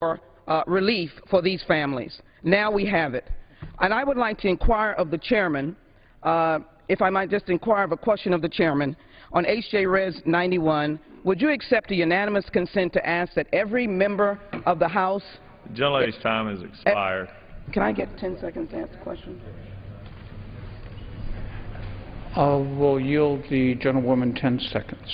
for relief for these families. Now we have it. And I would like to inquire of the chairman, if I might just inquire of a question of the chairman, on H.J. Res. 91, would you accept a unanimous consent to ask that every member of the House... The gentlelady's time has expired. Can I get 10 seconds to ask the question? We'll yield the gentlewoman 10 seconds.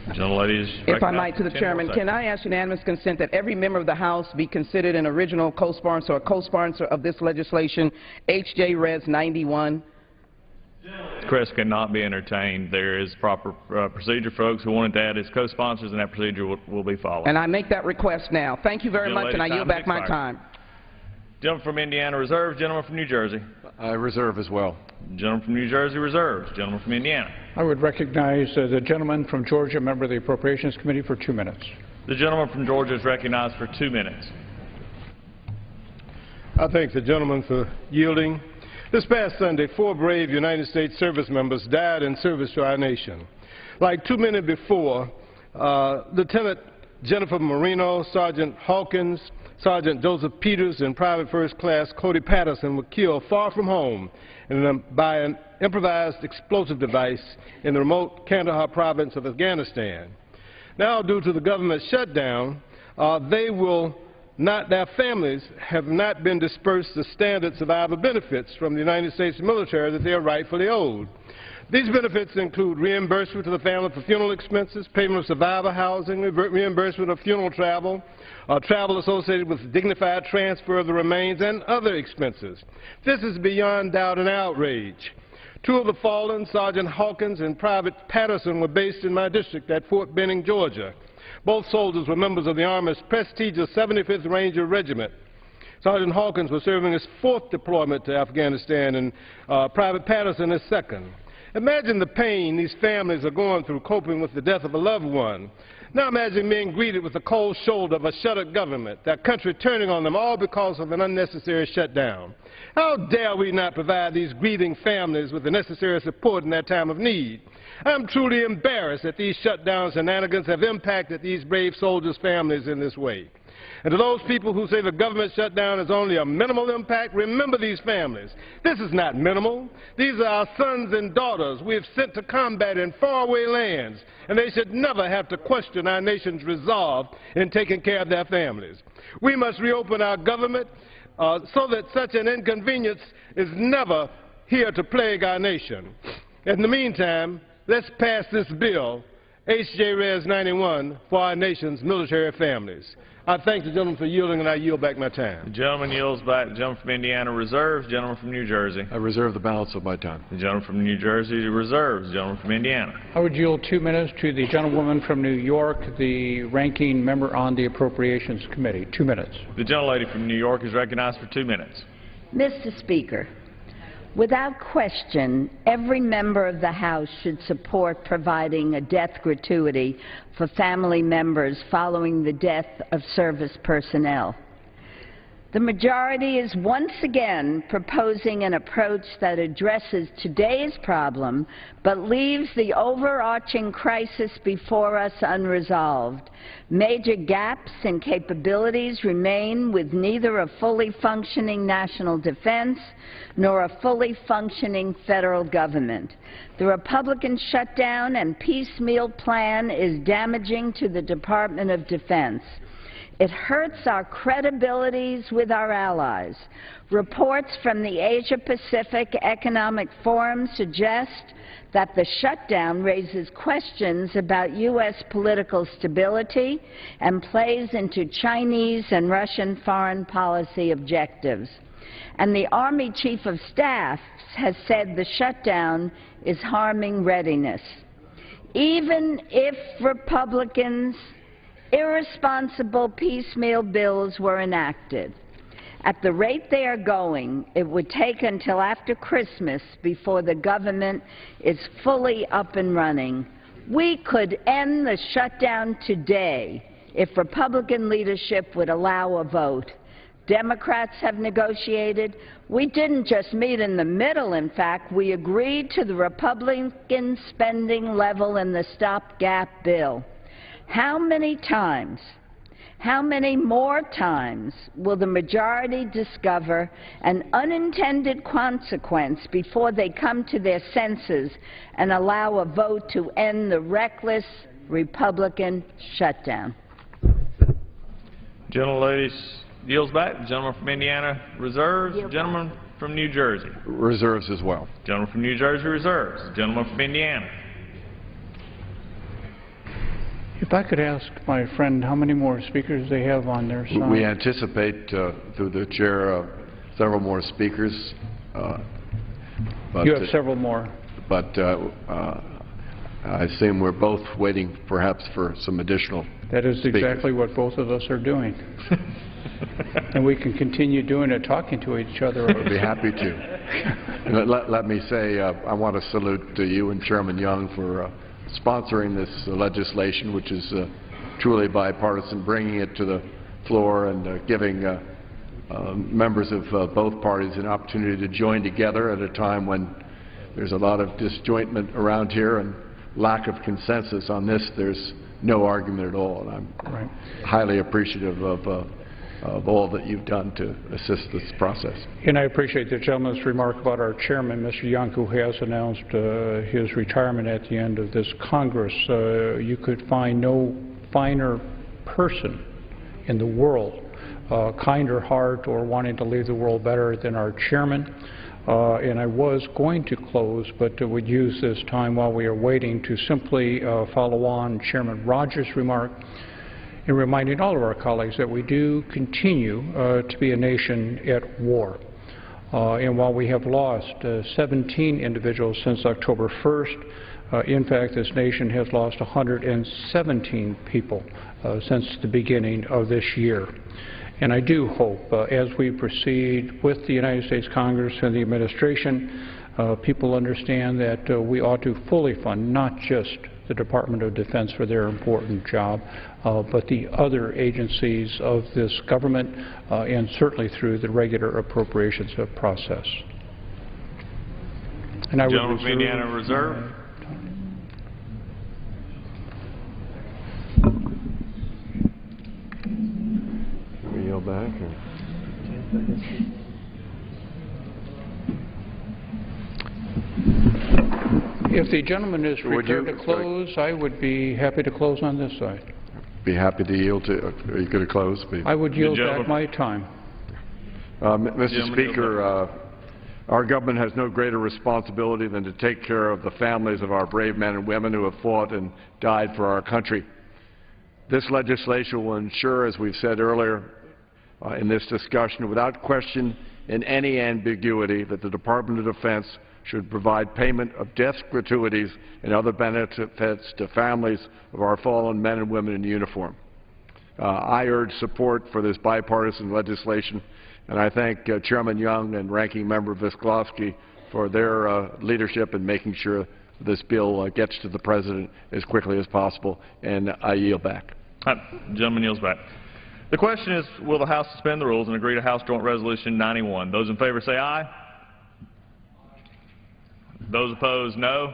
If I might, to the chairman, can I ask unanimous consent that every member of the House be considered an original co-sponsor or co-sponsor of this legislation, H.J. Res. 91? Request cannot be entertained. There is proper procedure for folks who wanted to add as co-sponsors, and that procedure will be followed. And I make that request now. Thank you very much, and I yield back my time. Gentleman from Indiana reserves. Gentleman from New Jersey. I reserve as well. Gentleman from New Jersey reserves. Gentleman from Indiana. I would recognize the gentleman from Georgia, member of the Appropriations Committee, for 2 minutes. The gentleman from Georgia is recognized for 2 minutes. I thank the gentleman for yielding. This past Sunday, 4 brave United States service members died in service to our nation. Like 2 minutes before, Lieutenant Jennifer Marino, Sergeant Hawkins, Sergeant Joseph Peters, and Private First Class Cody Patterson were killed far from home by an improvised explosive device in the remote Kandahar province of Afghanistan. Now, due to the government shutdown, their families have not been dispersed the standard survivor benefits from the United States military that they are rightfully owed. These benefits include reimbursement to the family for funeral expenses, payment of survivor housing, reimbursement of funeral travel, travel associated with dignified transfer of the remains, and other expenses. This is beyond doubt an outrage. 2 of the fallen, Sergeant Hawkins and Private Patterson, were based in my district at Fort Benning, Georgia. Both soldiers were members of the Army's prestigious 75th Ranger Regiment. Sergeant Hawkins was serving his 4th deployment to Afghanistan, and Private Patterson his 2nd. Imagine the pain these families are going through coping with the death of a loved one. Now imagine being greeted with the cold shoulder of a shuttered government, their country turning on them all because of an unnecessary shutdown. How dare we not provide these grieving families with the necessary support in their time of need? I'm truly embarrassed that these shutdown shenanigans have impacted these brave soldiers' families in this way. And to those people who say the government shutdown is only a minimal impact, remember these families. This is not minimal. These are our sons and daughters we have sent to combat in faraway lands, and they should never have to question our nation's resolve in taking care of their families. We must reopen our government so that such an inconvenience is never here to plague our nation. In the meantime, let's pass this bill, H.J. Res. 91, for our nation's military families. I thank the gentleman for yielding, and I yield back my time. The gentleman yields back. The gentleman from Indiana reserves. The gentleman from New Jersey. I reserve the balance of my time. The gentleman from New Jersey reserves. The gentleman from Indiana. I would yield 2 minutes to the gentlewoman from New York, the ranking member on the Appropriations Committee. 2 minutes. The gentlelady from New York is recognized for 2 minutes. Mr. Speaker, without question, every member of the House should support providing a death gratuity for family members following the death of service personnel. The majority is once again proposing an approach that addresses today's problem but leaves the overarching crisis before us unresolved. Major gaps in capabilities remain, with neither a fully functioning national defense nor a fully functioning federal government. The Republican shutdown and piecemeal plan is damaging to the Department of Defense. It hurts our credibilities with our allies. Reports from the Asia-Pacific Economic Forum suggest that the shutdown raises questions about U.S. political stability and plays into Chinese and Russian foreign policy objectives. And the Army Chief of Staff has said the shutdown is harming readiness. Even if Republicans' irresponsible piecemeal bills were enacted, at the rate they are going, it would take until after Christmas before the government is fully up and running. We could end the shutdown today if Republican leadership would allow a vote. Democrats have negotiated. We didn't just meet in the middle, in fact. We agreed to the Republican spending level in the stopgap bill. How many times How many more times will the majority discover an unintended consequence before they come to their senses and allow a vote to end the reckless Republican shutdown? Gentlelady yields back. The gentleman from Indiana reserves. The gentleman from New Jersey. Reserves as well. Gentleman from New Jersey reserves. The gentleman from Indiana. If I could ask my friend how many more speakers they have on their side. We anticipate, through the chair, several more speakers. You have several more. But I assume we're both waiting perhaps for some additional That is speakers. exactly what both of us are doing. And we can continue doing it, talking to each other. I'd be happy to. And let me say, I want to salute you and Chairman Young for sponsoring this legislation, which is truly bipartisan, bringing it to the floor and giving members of both parties an opportunity to join together at a time when there's a lot of disjointment around here and lack of consensus on this. There's no argument at all, and I'm highly appreciative of all that you've done to assist this process. And I appreciate the gentleman's remark about our chairman, Mr. Young, who has announced his retirement at the end of this Congress. You could find no finer person in the world, kinder heart or wanting to leave the world better than our chairman. And I was going to close, but would use this time while we are waiting to simply follow on Chairman Rogers' remark in reminding all of our colleagues that we do continue to be a nation at war. And while we have lost 17 individuals since October 1st, in fact, this nation has lost 117 people since the beginning of this year. And I do hope, as we proceed with the United States Congress and the administration, people understand that we ought to fully fund not just the Department of Defense for their important job, but the other agencies of this government, and certainly through the regular appropriations process. And I would Gentleman from Indiana reserve. Can we yield back? Or? If the gentleman is prepared to close, I would be happy to close on this side. Be happy to yield to. Are you going to close? I would yield back my time. Mr. Speaker, our government has no greater responsibility than to take care of the families of our brave men and women who have fought and died for our country. This legislation will ensure, as we've said earlier in this discussion, without question and any ambiguity, that the Department of Defense should provide payment of death gratuities and other benefits to families of our fallen men and women in uniform. I urge support for this bipartisan legislation, and I thank Chairman Young and Ranking Member Visclosky for their leadership in making sure this bill gets to the President as quickly as possible, and I yield back. Gentleman yields back. The question is, will the House suspend the rules and agree to House Joint Resolution 91? Those in favor say aye. Those opposed, no.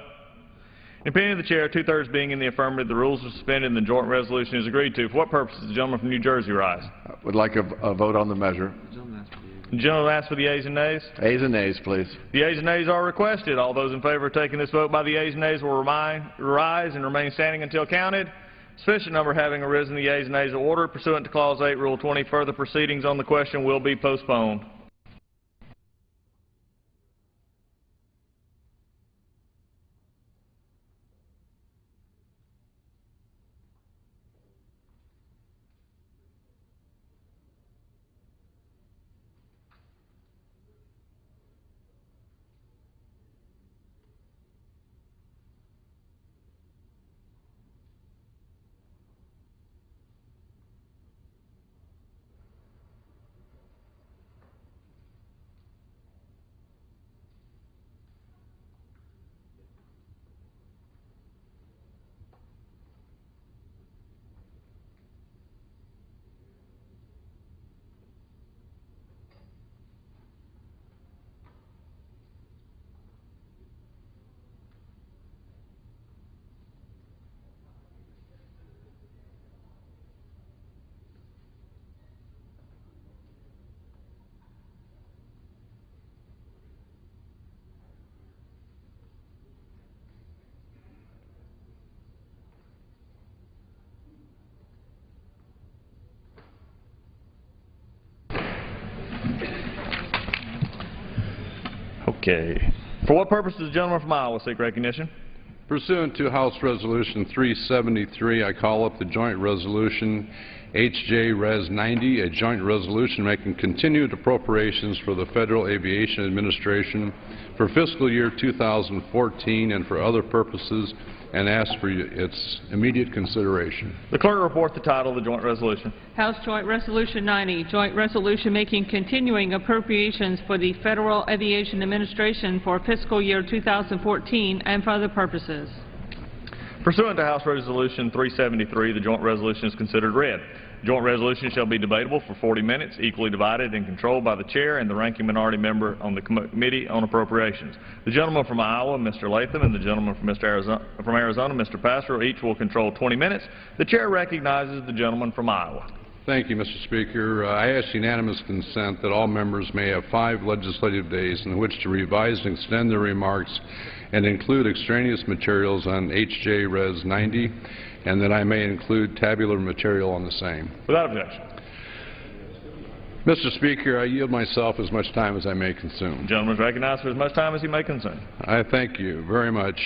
In opinion of the Chair, two-thirds being in the affirmative, the rules are suspended and the joint resolution is agreed to. For what purpose does the gentleman from New Jersey rise? I would like a vote on the measure. The gentleman asks for the ayes and nays. Ayes and nays, please. The ayes and nays are requested. All those in favor of taking this vote by the ayes and nays will rise and remain standing until counted. Sufficient number having arisen, the ayes and nays are ordered. Pursuant to Clause 8, Rule 20, further proceedings on the question will be postponed. Okay. For what purpose does the gentleman from Iowa seek recognition? Pursuant to House Resolution 373, I call up the joint resolution HJ Res 90, a joint resolution making continued appropriations for the Federal Aviation Administration for fiscal year 2014 and for other purposes, and ask for its immediate consideration. The clerk will report the title of the joint resolution. House Joint Resolution 90, joint resolution making continuing appropriations for the Federal Aviation Administration for fiscal year 2014 and for other purposes. Pursuant to House Resolution 373, the joint resolution is considered read. The joint resolution shall be debatable for 40 minutes, equally divided and controlled by the chair and the ranking minority member on the Committee on Appropriations. The gentleman from Iowa, Mr. Latham, and the gentleman from Arizona, Mr. Pastor, each will control 20 minutes. The chair recognizes the gentleman from Iowa. Thank you, Mr. Speaker. I ask unanimous consent that all members may have 5 legislative days in which to revise and extend their remarks and include extraneous materials on HJ Res 90, and that I may include tabular material on the same. Without objection. Mr. Speaker, I yield myself as much time as I may consume. The gentleman is recognized for as much time as he may consume. I thank you very much.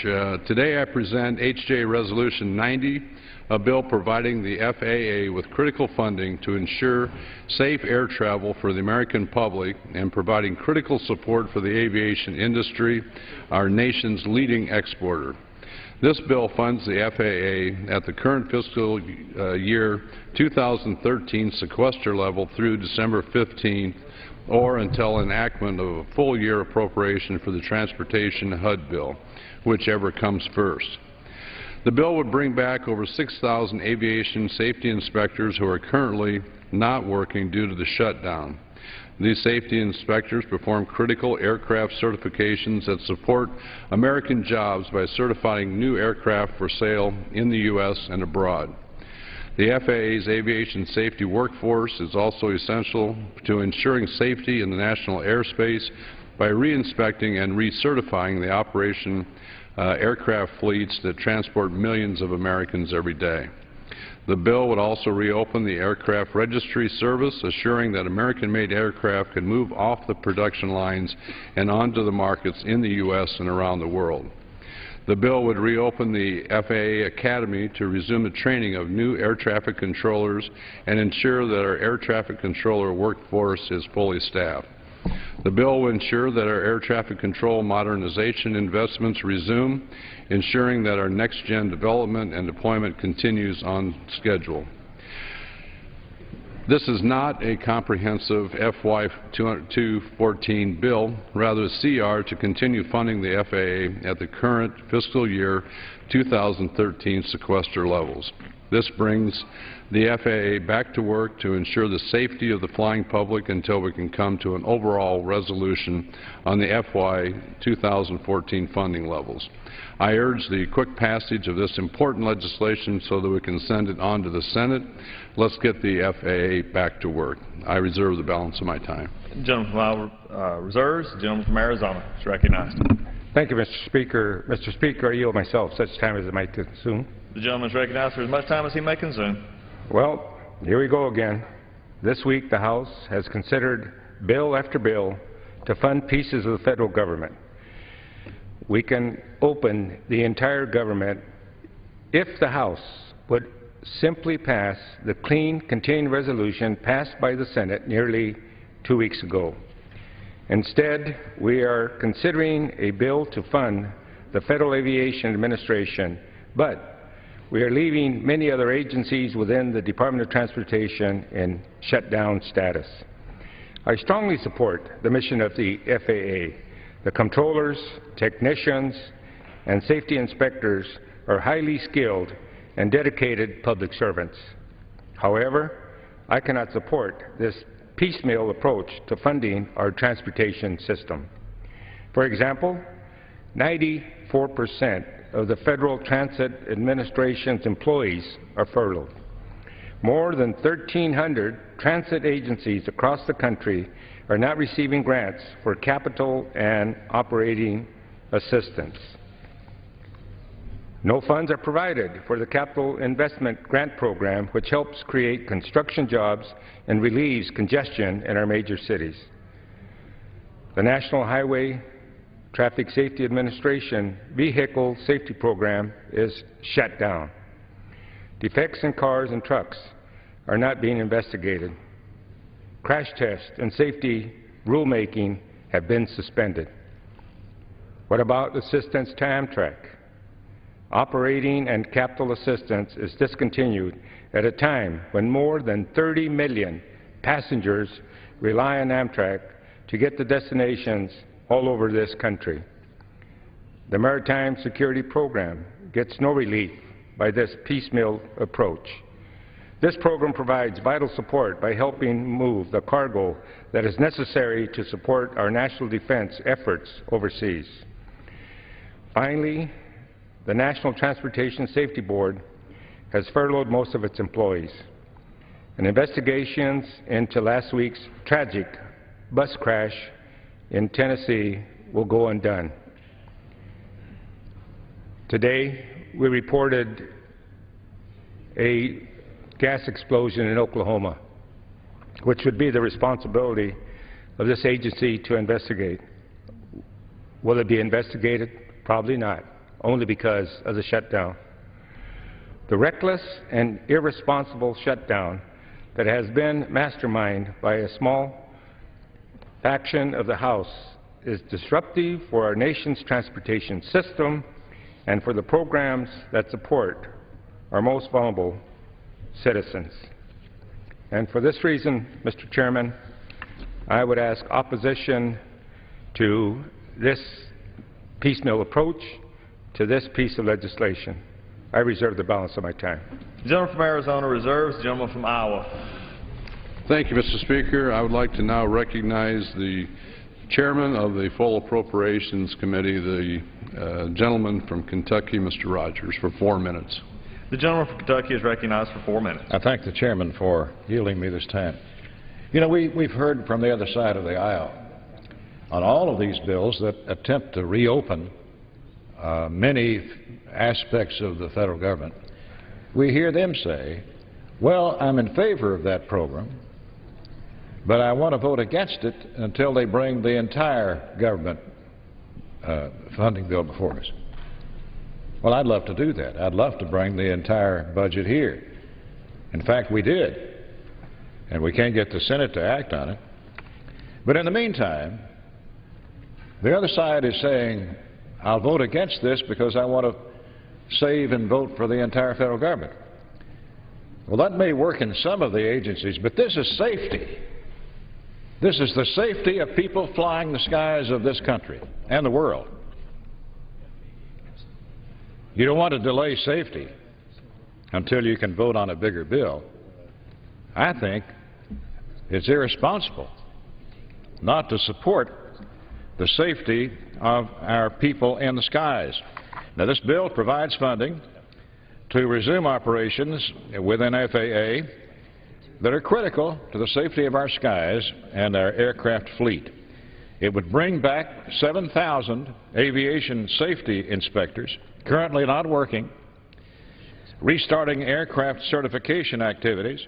Today I present HJ Resolution 90, a bill providing the FAA with critical funding to ensure safe air travel for the American public and providing critical support for the aviation industry, our nation's leading exporter. This bill funds the FAA at the current fiscal year 2013 sequester level through December 15th or until enactment of a full-year appropriation for the Transportation HUD bill, whichever comes first. The bill would bring back over 6,000 aviation safety inspectors who are currently not working due to the shutdown. These safety inspectors perform critical aircraft certifications that support American jobs by certifying new aircraft for sale in the U.S. and abroad. The FAA's aviation safety workforce is also essential to ensuring safety in the national airspace by re-inspecting and recertifying the operation aircraft fleets that transport millions of Americans every day. The bill would also reopen the aircraft registry service, assuring that American-made aircraft can move off the production lines and onto the markets in the U.S. and around the world. The bill would reopen the FAA Academy to resume the training of new air traffic controllers and ensure that our air traffic controller workforce is fully staffed. The bill will ensure that our air traffic control modernization investments resume, ensuring that our next-gen development and deployment continues on schedule. This is not a comprehensive FY 2014 bill, rather a CR to continue funding the FAA at the current fiscal year 2013 sequester levels. This brings the FAA back to work to ensure the safety of the flying public until we can come to an overall resolution on the FY 2014 funding levels. I urge the quick passage of this important legislation so that we can send it on to the Senate. Let's get the FAA back to work. I reserve the balance of my time. The gentleman from Iowa reserves. The gentleman from Arizona is recognized. Thank you, Mr. Speaker. Mr. Speaker, I yield myself such time as I might consume. The gentleman is recognized for as much time as he may consume. Well, here we go again. This week the House has considered bill after bill to fund pieces of the federal government. We can open the entire government if the House would simply pass the clean contained resolution passed by the Senate nearly 2 weeks ago. Instead, we are considering a bill to fund the Federal Aviation Administration, but we are leaving many other agencies within the Department of Transportation in shutdown status. I strongly support the mission of the FAA. The controllers, technicians, and safety inspectors are highly skilled and dedicated public servants. However, I cannot support this piecemeal approach to funding our transportation system. For example, 94% of the Federal Transit Administration's employees are furloughed. More than 1,300 transit agencies across the country are not receiving grants for capital and operating assistance. No funds are provided for the Capital Investment Grant Program, which helps create construction jobs and relieves congestion in our major cities. The National Highway Traffic Safety Administration vehicle safety program is shut down. Defects in cars and trucks are not being investigated. Crash tests and safety rulemaking have been suspended. What about assistance to Amtrak? Operating and capital assistance is discontinued at a time when more than 30 million passengers rely on Amtrak to get to destinations all over this country. The Maritime Security Program gets no relief by this piecemeal approach. This program provides vital support by helping move the cargo that is necessary to support our national defense efforts overseas. Finally, the National Transportation Safety Board has furloughed most of its employees, and investigations into last week's tragic bus crash in Tennessee will go undone. Today, we reported a gas explosion in Oklahoma, which would be the responsibility of this agency to investigate. Will it be investigated? Probably not, only because of the shutdown. The reckless and irresponsible shutdown that has been masterminded by a small faction of the House is disruptive for our nation's transportation system and for the programs that support our most vulnerable citizens. And for this reason, Mr. Chairman, I would ask opposition to this piecemeal approach to this piece of legislation. I reserve the balance of my time. The gentleman from Arizona reserves. The gentleman from Iowa. Thank you, Mr. Speaker. I would like to now recognize the chairman of the Full Appropriations Committee, the gentleman from Kentucky, Mr. Rogers, for 4 minutes. The gentleman from Kentucky is recognized for 4 minutes. I thank the chairman for yielding me this time. You know, we've heard from the other side of the aisle on all of these bills that attempt to reopen many aspects of the federal government. We hear them say, well, I'm in favor of that program, but I want to vote against it until they bring the entire government funding bill before us. Well, I'd love to do that. I'd love to bring the entire budget here. In fact, we did, and we can't get the Senate to act on it. But in the meantime, the other side is saying, I'll vote against this because I want to save and vote for the entire federal government. Well, that may work in some of the agencies, but this is safety. This is the safety of people flying the skies of this country and the world. You don't want to delay safety until you can vote on a bigger bill. I think it's irresponsible not to support the safety of our people in the skies. Now, this bill provides funding to resume operations within FAA that are critical to the safety of our skies and our aircraft fleet. It would bring back 7,000 aviation safety inspectors currently not working, restarting aircraft certification activities,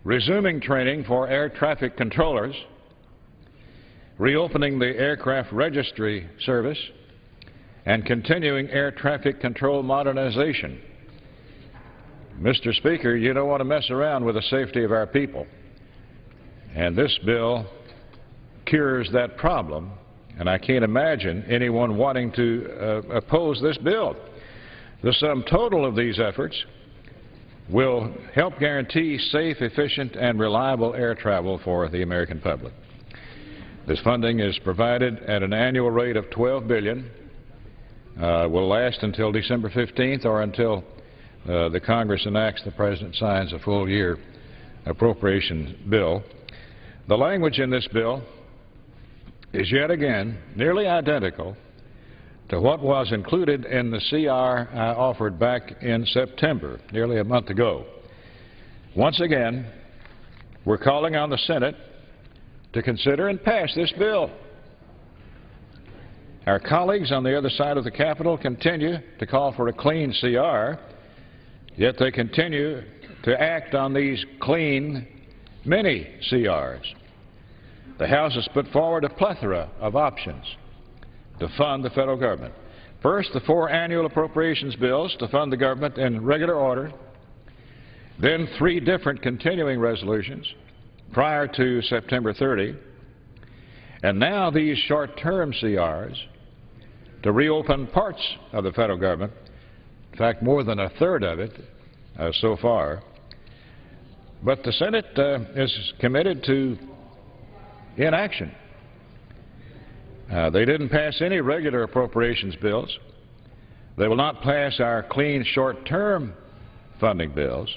resuming training for air traffic controllers, reopening the aircraft registry service, and continuing air traffic control modernization. Mr. Speaker, you don't want to mess around with the safety of our people. And this bill cures that problem, and I can't imagine anyone wanting to oppose this bill. The sum total of these efforts will help guarantee safe, efficient, and reliable air travel for the American public. This funding is provided at an annual rate of $12 billion, will last until December 15th or until the Congress enacts, the President signs a full-year appropriation bill. The language in this bill is yet again nearly identical to what was included in the CR I offered back in September, nearly a month ago. Once again, we're calling on the Senate to consider and pass this bill. Our colleagues on the other side of the Capitol continue to call for a clean CR, yet they continue to act on these clean mini CRs. The House has put forward a plethora of options to fund the federal government. First, the 4 annual appropriations bills to fund the government in regular order, then 3 different continuing resolutions prior to September 30, and now these short-term CRs to reopen parts of the federal government, in fact more than a third of it so far. But the Senate is committed to inaction. They didn't pass any regular appropriations bills. They will not pass our clean short-term funding bills.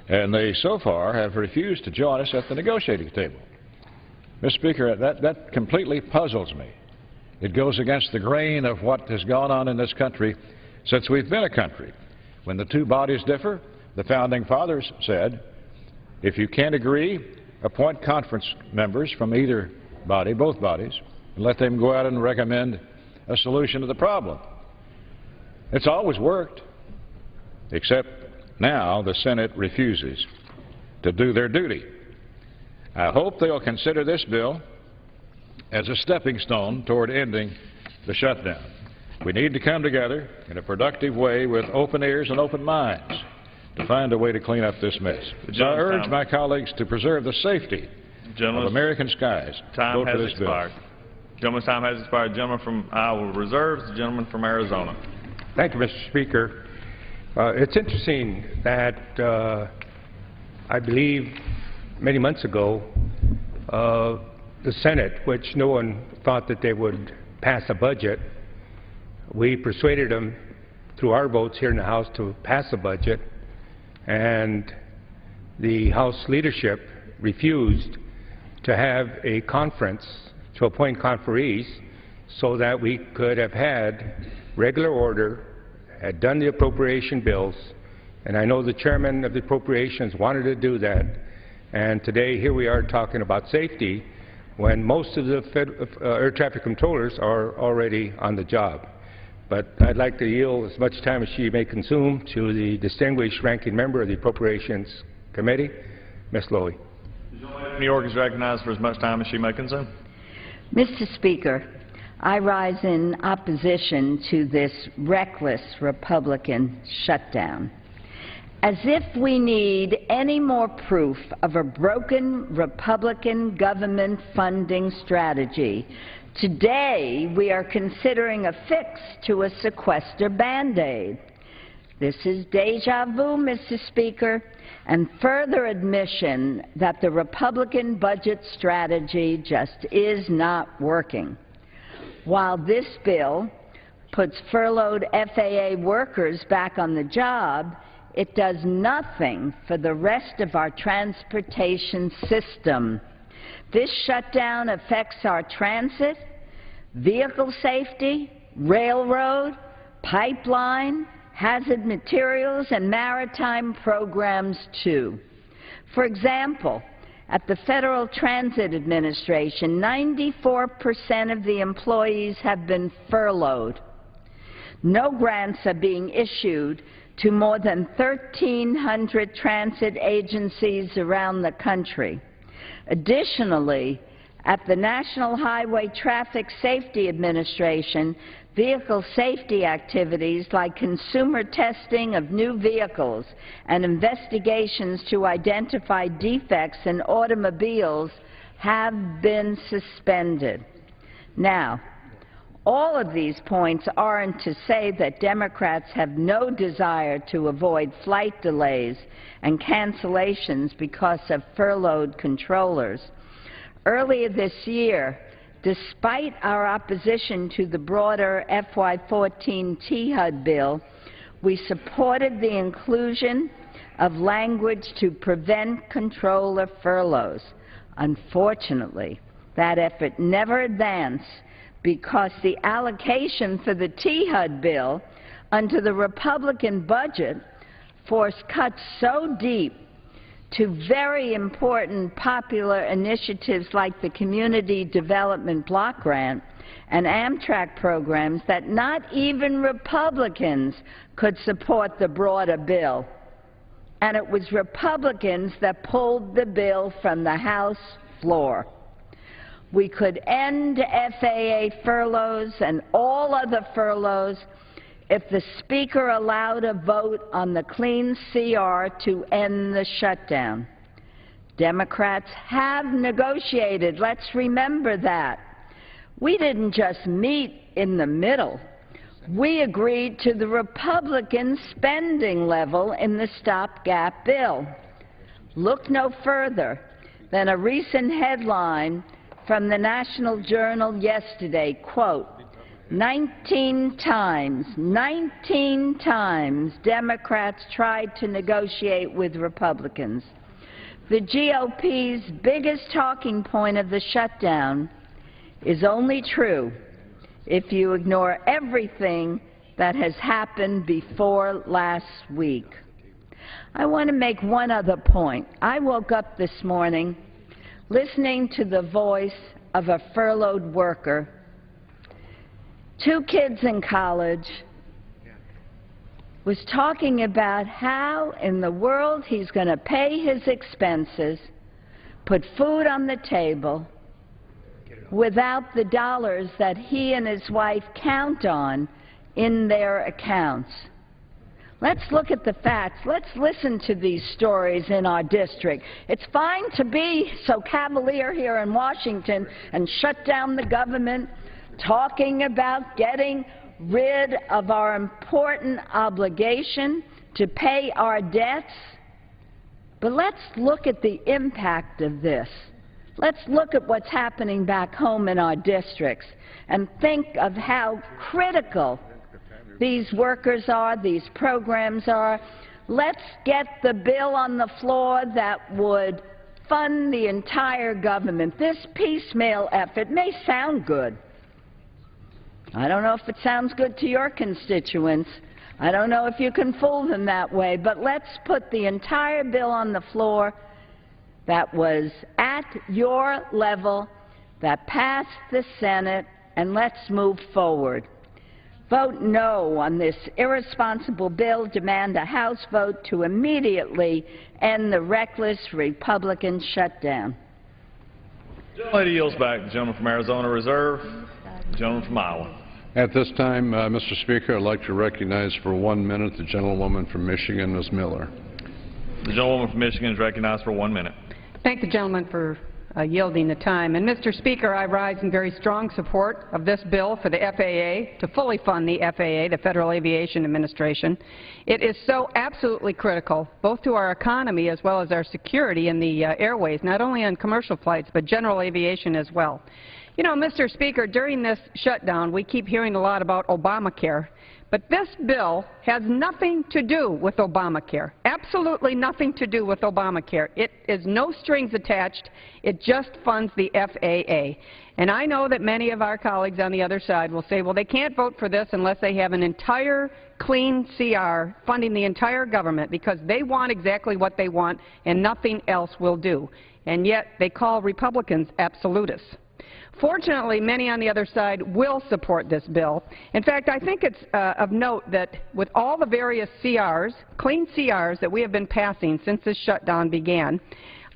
And they so far have refused to join us at the negotiating table. Mr. Speaker, that completely puzzles me. It goes against the grain of what has gone on in this country since we've been a country. When the 2 bodies differ, the Founding Fathers said, if you can't agree, appoint conference members from either body, both bodies, and let them go out and recommend a solution to the problem. It's always worked, except now the Senate refuses to do their duty. I hope they'll consider this bill as a stepping stone toward ending the shutdown. We need to come together in a productive way with open ears and open minds to find a way to clean up this mess. So I urge my colleagues to preserve the safety of American skies. Time Vote for has this bill. expired. Gentleman's time has expired. The gentleman from Iowa reserves. The gentleman from Arizona. Thank you, Mr. Speaker. It's interesting that I believe many months ago the Senate, which no one thought that they would pass a budget, we persuaded them through our votes here in the House to pass a budget, and the House leadership refused to have a conference to appoint conferees so that we could have had regular order, had done the appropriation bills, and I know the chairman of the appropriations wanted to do that, and today here we are talking about safety when most of the air traffic controllers are already on the job. But I'd like to yield as much time as she may consume to the distinguished ranking member of the Appropriations Committee, Ms. Lowy. New York is recognized for as much time as she may consume. Mr. Speaker, I rise in opposition to this reckless Republican shutdown. As if we need any more proof of a broken Republican government funding strategy, today we are considering a fix to a sequester Band-Aid. This is deja vu, Mr. Speaker, and further admission that the Republican budget strategy just is not working. While this bill puts furloughed FAA workers back on the job, it does nothing for the rest of our transportation system. This shutdown affects our transit, vehicle safety, railroad, pipeline, hazard materials, and maritime programs too. For example, at the Federal Transit Administration, 94% of the employees have been furloughed. No grants are being issued to more than 1,300 transit agencies around the country. Additionally, at the National Highway Traffic Safety Administration, vehicle safety activities like consumer testing of new vehicles and investigations to identify defects in automobiles have been suspended. Now, all of these points aren't to say that Democrats have no desire to avoid flight delays and cancellations because of furloughed controllers. Earlier this year, despite our opposition to the broader FY14 THUD bill, we supported the inclusion of language to prevent controller furloughs. Unfortunately, that effort never advanced because the allocation for the THUD bill under the Republican budget forced cuts so deep to very important popular initiatives like the Community Development Block Grant and Amtrak programs that not even Republicans could support the broader bill. And it was Republicans that pulled the bill from the House floor. We could end FAA furloughs and all other furloughs if the Speaker allowed a vote on the Clean CR to end the shutdown. Democrats have negotiated. Let's remember that. We didn't just meet in the middle. We agreed to the Republican spending level in the stopgap bill. Look no further than a recent headline from the National Journal yesterday, quote, 19 times Democrats tried to negotiate with Republicans. The GOP's biggest talking point of the shutdown is only true if you ignore everything that has happened before last week. I want to make one other point. I woke up this morning listening to the voice of a furloughed worker, 2 kids in college, was talking about how in the world he's going to pay his expenses, put food on the table, without the dollars that he and his wife count on in their accounts. Let's look at the facts. Let's listen to these stories in our district. It's fine to be so cavalier here in Washington and shut down the government, talking about getting rid of our important obligation to pay our debts. But let's look at the impact of this. Let's look at what's happening back home in our districts and think of how critical these workers are, these programs are. Let's get the bill on the floor that would fund the entire government. This piecemeal effort may sound good. I don't know if it sounds good to your constituents. I don't know if you can fool them that way, but let's put the entire bill on the floor that was at your level, that passed the Senate, and let's move forward. Vote no on this irresponsible bill. Demand a House vote to immediately end the reckless Republican shutdown. The gentlelady yields back. The gentleman from Arizona reserve. The gentleman from Iowa. At this time, Mr. Speaker, I'd like to recognize for 1 minute the gentlewoman from Michigan, Ms. Miller. The gentlewoman from Michigan is recognized for 1 minute. Thank the gentleman for yielding the time. And Mr. Speaker, I rise in very strong support of this bill for the FAA to fully fund the FAA, the Federal Aviation Administration. It is so absolutely critical, both to our economy as well as our security in the airways, not only on commercial flights, but general aviation as well. You know, Mr. Speaker, during this shutdown, we keep hearing a lot about Obamacare. But this bill has nothing to do with Obamacare, absolutely nothing to do with Obamacare. It is no strings attached. It just funds the FAA. And I know that many of our colleagues on the other side will say, well, they can't vote for this unless they have an entire clean CR funding the entire government because they want exactly what they want and nothing else will do. And yet they call Republicans absolutists. Fortunately, many on the other side will support this bill. In fact, I think it's of note that with all the various CRs, clean CRs that we have been passing since this shutdown began,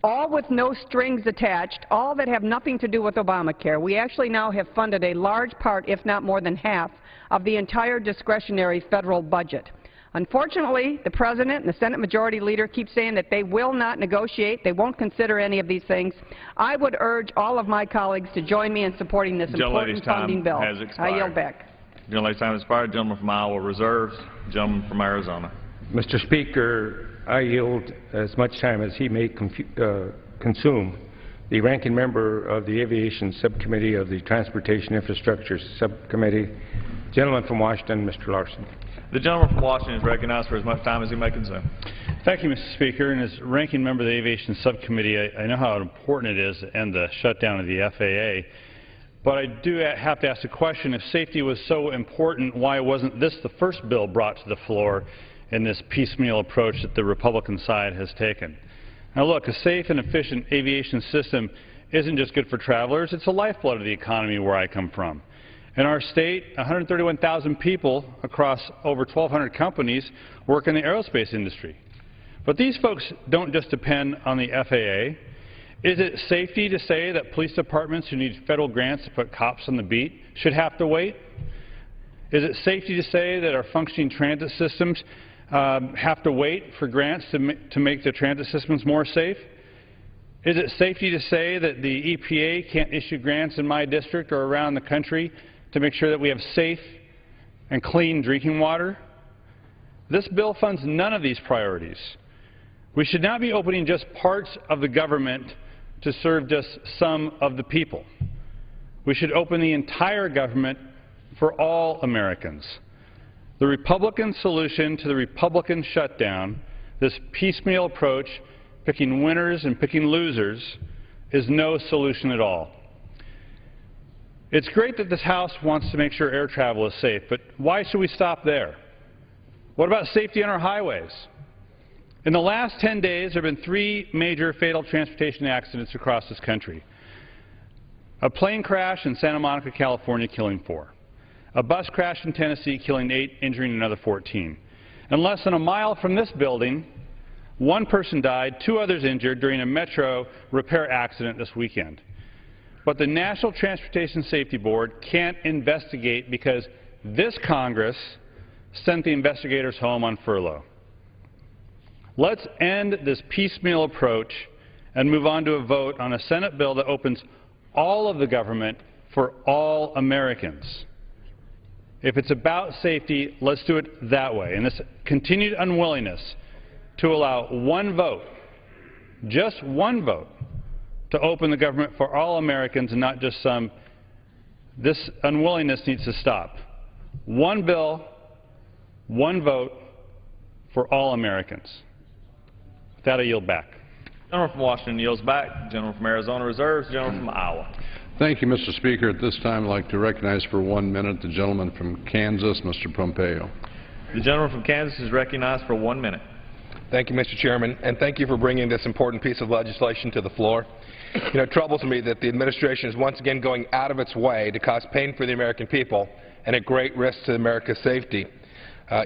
all with no strings attached, all that have nothing to do with Obamacare, we actually now have funded a large part, if not more than half, of the entire discretionary federal budget. Unfortunately, the President and the Senate Majority Leader keep saying that they will not negotiate, they won't consider any of these things. I would urge all of my colleagues to join me in supporting this important funding bill. I yield back. The gentlelady's time has expired. Gentleman from Iowa reserves. Gentleman from Arizona. Mr. Speaker, I yield as much time as he may consume. The ranking member of the Aviation Subcommittee of the Transportation Infrastructure Subcommittee, gentleman from Washington, Mr. Larson. The gentleman from Washington is recognized for as much time as he may consume. Thank you, Mr. Speaker. And as ranking member of the Aviation Subcommittee, I know how important it is to end the shutdown of the FAA. But I do have to ask the question, if safety was so important, why wasn't this the first bill brought to the floor in this piecemeal approach that the Republican side has taken? Now look, a safe and efficient aviation system isn't just good for travelers, it's the lifeblood of the economy where I come from. In our state, 131,000 people across over 1,200 companies work in the aerospace industry. But these folks don't just depend on the FAA. Is it safety to say that police departments who need federal grants to put cops on the beat should have to wait? Is it safety to say that our functioning transit systems have to wait for grants to make the transit systems more safe? Is it safety to say that the EPA can't issue grants in my district or around the country to make sure that we have safe and clean drinking water? This bill funds none of these priorities. We should not be opening just parts of the government to serve just some of the people. We should open the entire government for all Americans. The Republican solution to the Republican shutdown, this piecemeal approach, picking winners and picking losers, is no solution at all. It's great that this House wants to make sure air travel is safe, but why should we stop there? What about safety on our highways? In the last 10 days, there have been 3 major fatal transportation accidents across this country. A plane crash in Santa Monica, California, killing 4. A bus crash in Tennessee, killing 8, injuring another 14. And less than a mile from this building, 1 person died, 2 others injured during a Metro repair accident this weekend. But the National Transportation Safety Board can't investigate because this Congress sent the investigators home on furlough. Let's end this piecemeal approach and move on to a vote on a Senate bill that opens all of the government for all Americans. If it's about safety, let's do it that way. And this continued unwillingness to allow 1 vote, just 1 vote, to open the government for all Americans and not just some, this unwillingness needs to stop. 1 bill, 1 vote for all Americans. With that, I yield back. The gentleman from Washington yields back. The gentleman from Arizona reserves. The gentleman from Iowa. Thank you, Mr. Speaker. At this time, I'd like to recognize for 1 minute the gentleman from Kansas, Mr. Pompeo. The gentleman from Kansas is recognized for 1 minute. Thank you, Mr. Chairman, and thank you for bringing this important piece of legislation to the floor. You know, it troubles me that the administration is once again going out of its way to cause pain for the American people and at great risk to America's safety.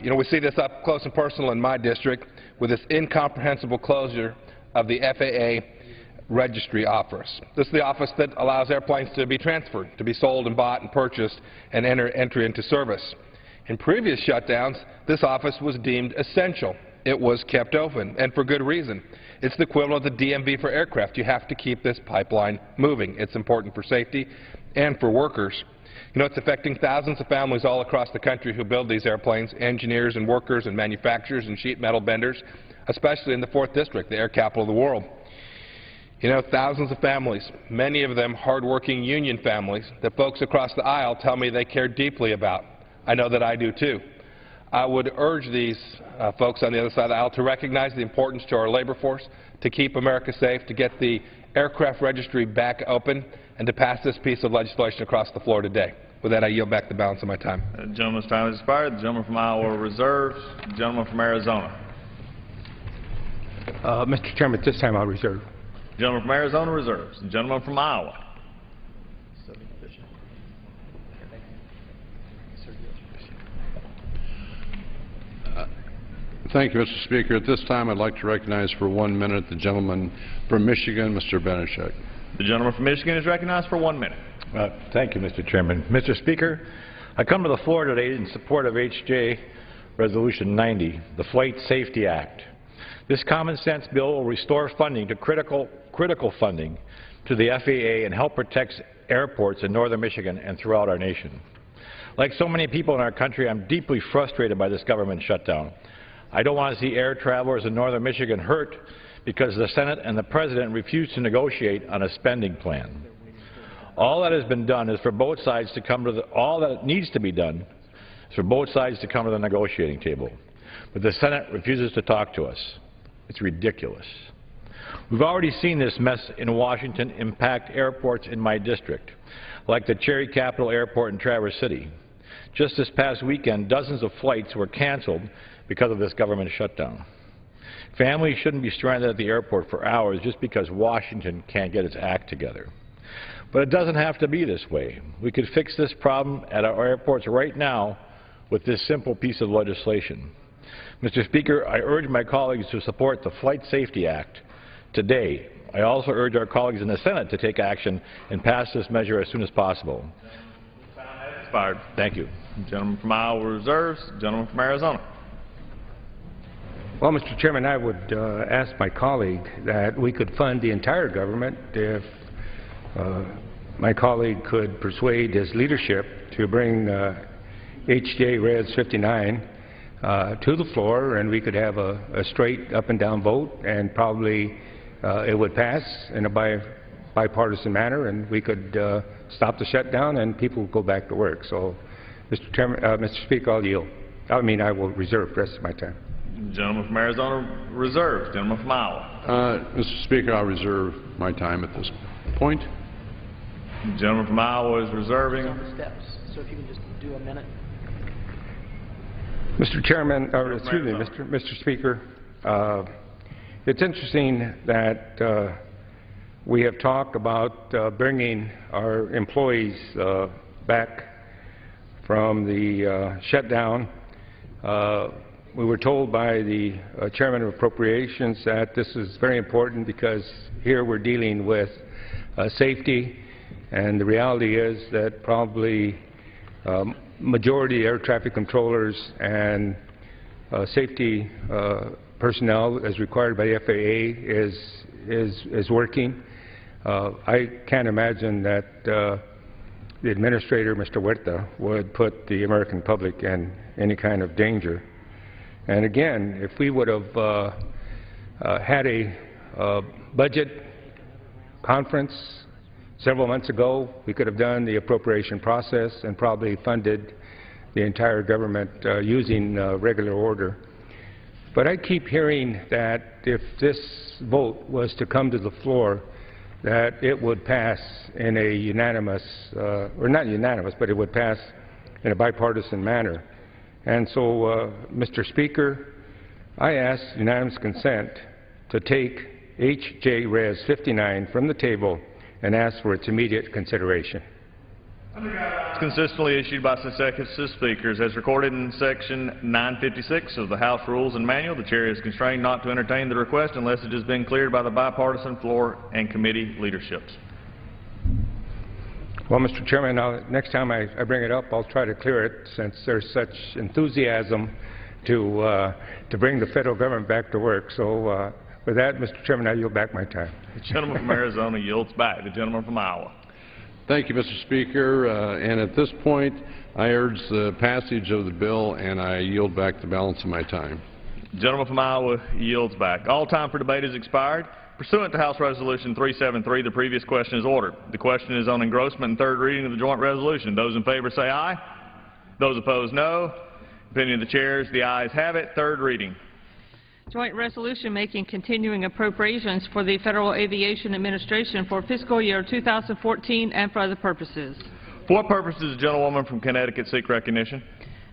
You know, we see this up close and personal in my district with this incomprehensible closure of the FAA registry office. This is the office that allows airplanes to be transferred, to be sold and bought and purchased and entry into service. In previous shutdowns, this office was deemed essential. It was kept open, and for good reason. It's the equivalent of the DMV for aircraft. You have to keep this pipeline moving. It's important for safety and for workers. You know, it's affecting thousands of families all across the country who build these airplanes, engineers and workers and manufacturers and sheet metal benders, especially in the 4th District, the air capital of the world. You know, thousands of families, many of them hardworking union families, that folks across the aisle tell me they care deeply about. I know that I do too. I would urge these folks on the other side of the aisle to recognize the importance to our labor force, to keep America safe, to get the aircraft registry back open, and to pass this piece of legislation across the floor today. With that, I yield back the balance of my time. The gentleman's time has expired. The gentleman from Iowa reserves. The gentleman from Arizona. Mr. Chairman, at this time I'll reserve. The gentleman from Arizona reserves. The gentleman from Iowa. Thank you, Mr. Speaker. At this time, I'd like to recognize for 1 minute the gentleman from Michigan, Mr. Benishek. The gentleman from Michigan is recognized for 1 minute. Thank you, Mr. Chairman. Mr. Speaker, I come to the floor today in support of H.J. Resolution 90, the Flight Safety Act. This common-sense bill will restore funding to critical funding to the FAA and help protect airports in northern Michigan and throughout our nation. Like so many people in our country, I'm deeply frustrated by this government shutdown. I don't want to see air travelers in northern Michigan hurt because the Senate and the President refused to negotiate on a spending plan. All that has been done is for both sides to come to the, all that needs to be done is for both sides to come to the negotiating table. But the Senate refuses to talk to us. It's ridiculous. We've already seen this mess in Washington impact airports in my district, like the Cherry Capital Airport in Traverse City. Just this past weekend, dozens of flights were canceled because of this government shutdown. Families shouldn't be stranded at the airport for hours just because Washington can't get its act together. But it doesn't have to be this way. We could fix this problem at our airports right now with this simple piece of legislation. Mr. Speaker, I urge my colleagues to support the Flight Safety Act today I also urge our colleagues in the Senate to take action and pass this measure as soon as possible. Time has expired. Thank you. Gentleman from Iowa reserves. Gentleman from Arizona. Well, Mr. Chairman, I would ask my colleague that we could fund the entire government if my colleague could persuade his leadership to bring H.J. Res. 59 to the floor, and we could have a straight up-and-down vote, and probably it would pass in a bipartisan manner, and we could stop the shutdown, and people would go back to work. So, Mr. Chairman, Mr. Speaker, I'll yield. I will reserve the rest of my time. Gentleman from Arizona reserves. Gentleman from Iowa. Mr. Speaker, I'll reserve my time at this point. Gentleman from Iowa is reserving. Steps. So if you can just do a minute. Mr. Chairman, or excuse me, Mr. Speaker, it's interesting that we have talked about bringing our employees back from the shutdown. We were told by the Chairman of Appropriations that this is very important because here we're dealing with safety, and the reality is that probably majority air traffic controllers and safety personnel as required by the FAA is working. I can't imagine that the Administrator, Mr. Huerta, would put the American public in any kind of danger. And again, if we would have had a budget conference several months ago, we could have done the appropriation process and probably funded the entire government using regular order. But I keep hearing that if this vote was to come to the floor, that it would pass in a unanimous, or not unanimous, but it would pass in a bipartisan manner. And so, Mr. Speaker, I ask unanimous consent to take H.J. Res. 59 from the table and ask for its immediate consideration. Consistently issued by successive speakers. As recorded in Section 956 of the House Rules and Manual, the Chair is constrained not to entertain the request unless it has been cleared by the bipartisan floor and committee leaderships. Well, Mr. Chairman, next time I bring it up, I'll try to clear it since there's such enthusiasm to bring the federal government back to work. So with that, Mr. Chairman, I yield back my time. The gentleman from Arizona yields back. The gentleman from Iowa. Thank you, Mr. Speaker. And at this point, I urge the passage of the bill, and I yield back the balance of my time. The gentleman from Iowa yields back. All time for debate is expired. Pursuant to House Resolution 373, the previous question is ordered. The question is on engrossment and third reading of the joint resolution. Those in favor say aye. Those opposed, no. Opinion of the Chair is the ayes have it. Third reading. Joint resolution making continuing appropriations for the Federal Aviation Administration for fiscal year 2014 and for other purposes. For what purposes does the gentlewoman from Connecticut seek recognition?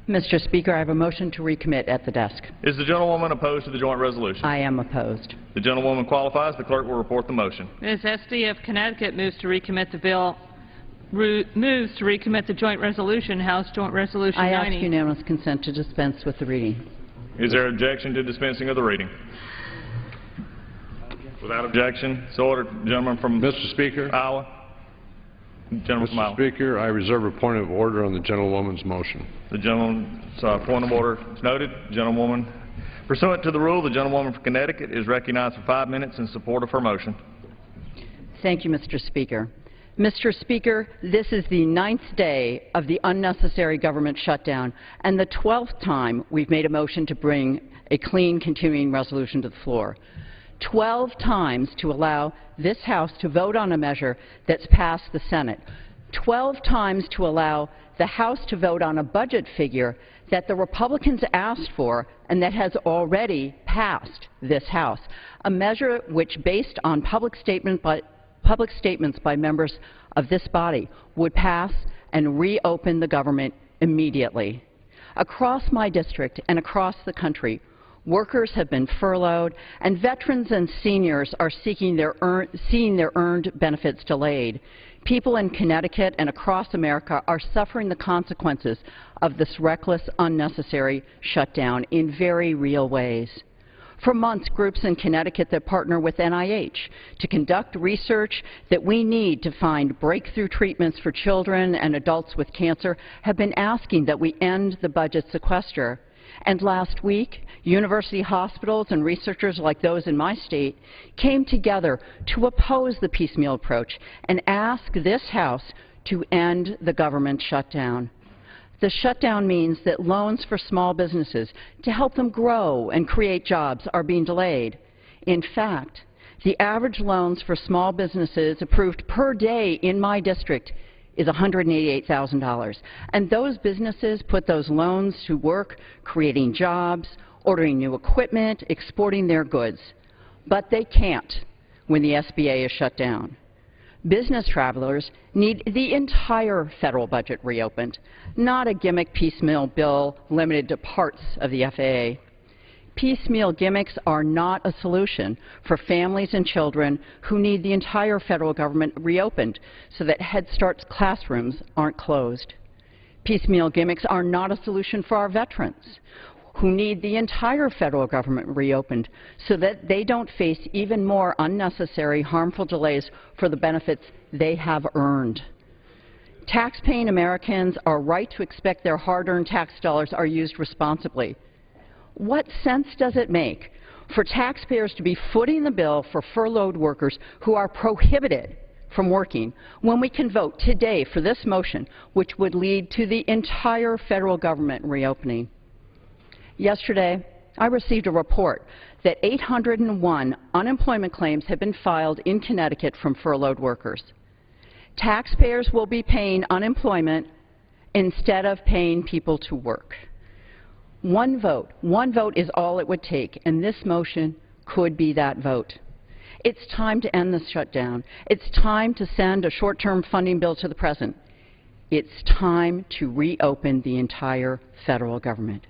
Mr. Speaker, I have a motion to recommit at the desk. Is the gentlewoman opposed to the joint resolution? I am opposed. The gentlewoman qualifies. The clerk will report the motion. Ms. Esty of Connecticut moves to recommit the bill. Moves to recommit the joint resolution, House Joint Resolution 90. I ask unanimous consent to dispense with the reading. Is there objection to dispensing of the reading? Without objection, so ordered. Gentleman from Mr. Speaker. Iowa. Gentleman from Iowa. Mr. Speaker, I reserve a point of order on the gentlewoman's motion. The gentleman's point of order is noted. Gentlewoman, pursuant to the rule, the gentlewoman from Connecticut is recognized for 5 minutes in support of her motion. Thank you, Mr. Speaker. Mr. Speaker, this is the 9th day of the unnecessary government shutdown and the 12th time we've made a motion to bring a clean continuing resolution to the floor. 12 times to allow this House to vote on a measure that's passed the Senate. 12 times to allow the House to vote on a budget figure that the Republicans asked for and that has already passed this House. A measure which, based on public statements by members of this body, would pass and reopen the government immediately. Across my district and across the country, workers have been furloughed, and veterans and seniors are seeing their earned benefits delayed. People in Connecticut and across America are suffering the consequences of this reckless, unnecessary shutdown in very real ways. For months, groups in Connecticut that partner with NIH to conduct research that we need to find breakthrough treatments for children and adults with cancer have been asking that we end the budget sequester. And last week, university hospitals and researchers like those in my state came together to oppose the piecemeal approach and ask this House to end the government shutdown. The shutdown means that loans for small businesses to help them grow and create jobs are being delayed. In fact, the average loans for small businesses approved per day in my district is $188,000. And those businesses put those loans to work creating jobs, ordering new equipment, exporting their goods. But they can't when the SBA is shut down. Business travelers need the entire federal budget reopened, not a gimmick piecemeal bill limited to parts of the FAA. Piecemeal gimmicks are not a solution for families and children who need the entire federal government reopened so that Head Start's classrooms aren't closed. Piecemeal gimmicks are not a solution for our veterans who need the entire federal government reopened so that they don't face even more unnecessary, harmful delays for the benefits they have earned. Tax-paying Americans are right to expect their hard-earned tax dollars are used responsibly. What sense does it make for taxpayers to be footing the bill for furloughed workers who are prohibited from working when we can vote today for this motion, which would lead to the entire federal government reopening? Yesterday, I received a report that 801 unemployment claims have been filed in Connecticut from furloughed workers. Taxpayers will be paying unemployment instead of paying people to work. One vote is all it would take, and this motion could be that vote. It's time to end this shutdown. It's time to send a short-term funding bill to the President. It's time to reopen the entire federal government.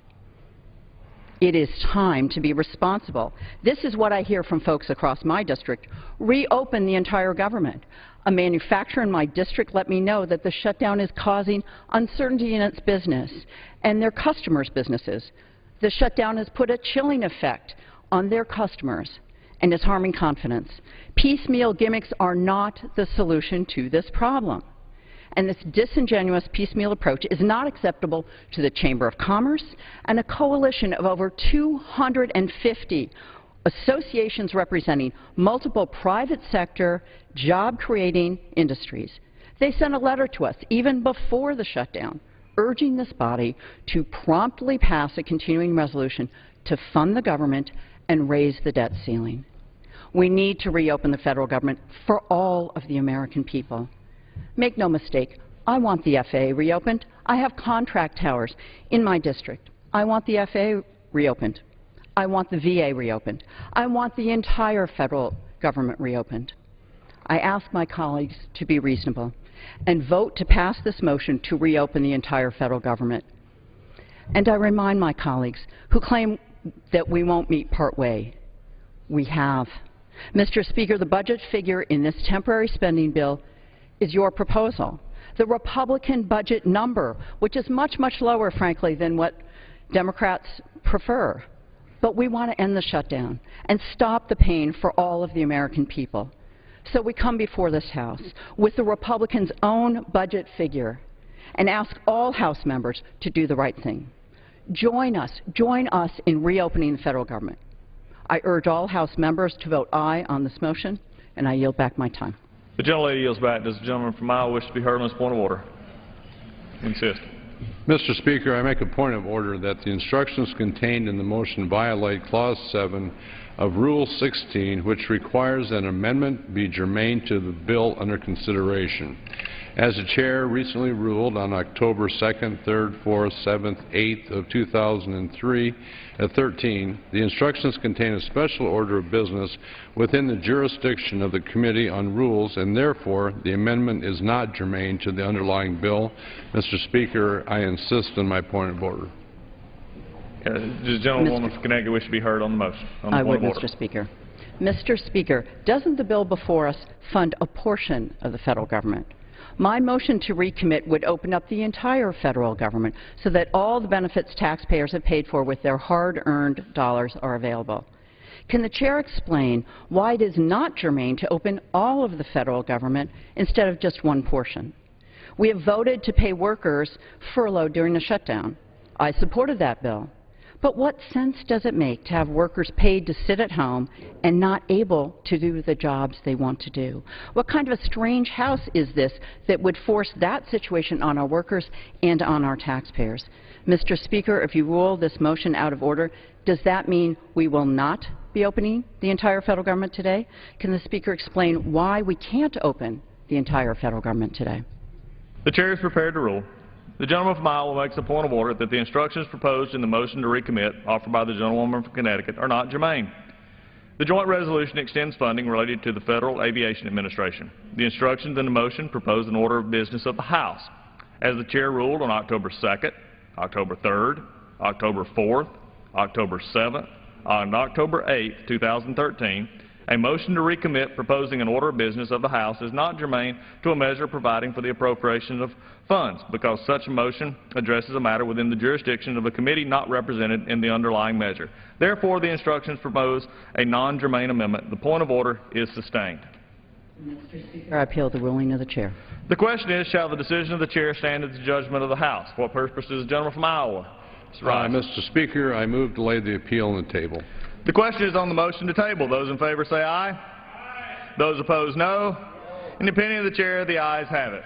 It is time to be responsible. This is what I hear from folks across my district. Reopen the entire government. A manufacturer in my district let me know that the shutdown is causing uncertainty in its business and their customers' businesses. The shutdown has put a chilling effect on their customers and is harming confidence. Piecemeal gimmicks are not the solution to this problem. And this disingenuous piecemeal approach is not acceptable to the Chamber of Commerce and a coalition of over 250 associations representing multiple private sector, job-creating industries. They sent a letter to us even before the shutdown, urging this body to promptly pass a continuing resolution to fund the government and raise the debt ceiling. We need to reopen the federal government for all of the American people. Make no mistake, I want the FAA reopened. I have contract towers in my district. I want the FAA reopened. I want the VA reopened. I want the entire federal government reopened. I ask my colleagues to be reasonable and vote to pass this motion to reopen the entire federal government. And I remind my colleagues who claim that we won't meet partway, we have. Mr. Speaker, the budget figure in this temporary spending bill is your proposal. The Republican budget number, which is much, much lower, frankly, than what Democrats prefer. But we want to end the shutdown and stop the pain for all of the American people. So we come before this House with the Republicans' own budget figure and ask all House members to do the right thing. Join us in reopening the federal government. I urge all House members to vote aye on this motion, and I yield back my time. The gentlelady yields back. Does the gentleman from Iowa wish to be heard on this point of order? Insist. Mr. Speaker, I make a point of order that the instructions contained in the motion violate Clause 7 of Rule 16, which requires that an amendment be germane to the bill under consideration. As the Chair recently ruled on October 2nd, 3rd, 4th, 7th, 8th of 2003 at 13, the instructions contain a special order of business within the jurisdiction of the Committee on Rules, and therefore the amendment is not germane to the underlying bill. Mr. Speaker, I insist on my point of order. Does the gentlewoman from Connecticut wish to be heard on the motion? I would, Mr. Speaker. Mr. Speaker, doesn't the bill before us fund a portion of the federal government? My motion to recommit would open up the entire federal government so that all the benefits taxpayers have paid for with their hard-earned dollars are available. Can the chair explain why it is not germane to open all of the federal government instead of just one portion? We have voted to pay workers furloughed during the shutdown. I supported that bill. But what sense does it make to have workers paid to sit at home and not able to do the jobs they want to do? What kind of a strange house is this that would force that situation on our workers and on our taxpayers? Mr. Speaker, if you rule this motion out of order, does that mean we will not be opening the entire federal government today? Can the Speaker explain why we can't open the entire federal government today? The Chair is prepared to rule. The gentleman from Iowa makes a point of order that the instructions proposed in the motion to recommit offered by the gentlewoman from Connecticut are not germane. The joint resolution extends funding related to the Federal Aviation Administration. The instructions in the motion propose an order of business of the House. As the Chair ruled on October 2nd, October 3rd, October 4th, October 7th, and October 8th, 2013, a motion to recommit proposing an order of business of the House is not germane to a measure providing for the appropriation of funds, because such a motion addresses a matter within the jurisdiction of a committee not represented in the underlying measure. Therefore, the instructions propose a non-germane amendment. The point of order is sustained. Mr. Speaker, I appeal the ruling of the Chair. The question is, shall the decision of the Chair stand as the judgment of the House? For what purpose does the gentleman from Iowa? Mr. Speaker, I move to lay the appeal on the table. The question is on the motion to table. Those in favor say aye. Aye. Those opposed, no. In the opinion of the Chair, the ayes have it.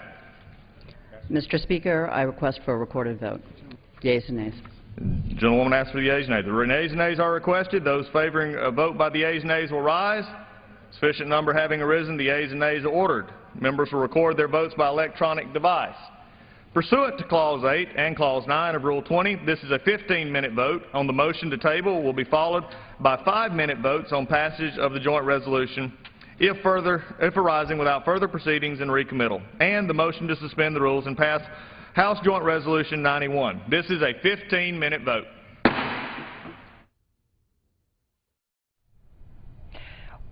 Mr. Speaker, I request for a recorded vote. Yeas and nays. The gentlewoman asks for the yeas and nays. The yeas and nays are requested. Those favoring a vote by the yeas and nays will rise. Sufficient number having arisen, the yeas and nays are ordered. Members will record their votes by electronic device. Pursuant to Clause 8 and Clause 9 of Rule 20, this is a 15-minute vote on the motion to table will be followed by 5-minute votes on passage of the joint resolution if arising without further proceedings and recommittal, and the motion to suspend the rules and pass House Joint Resolution 91. This is a 15-minute vote.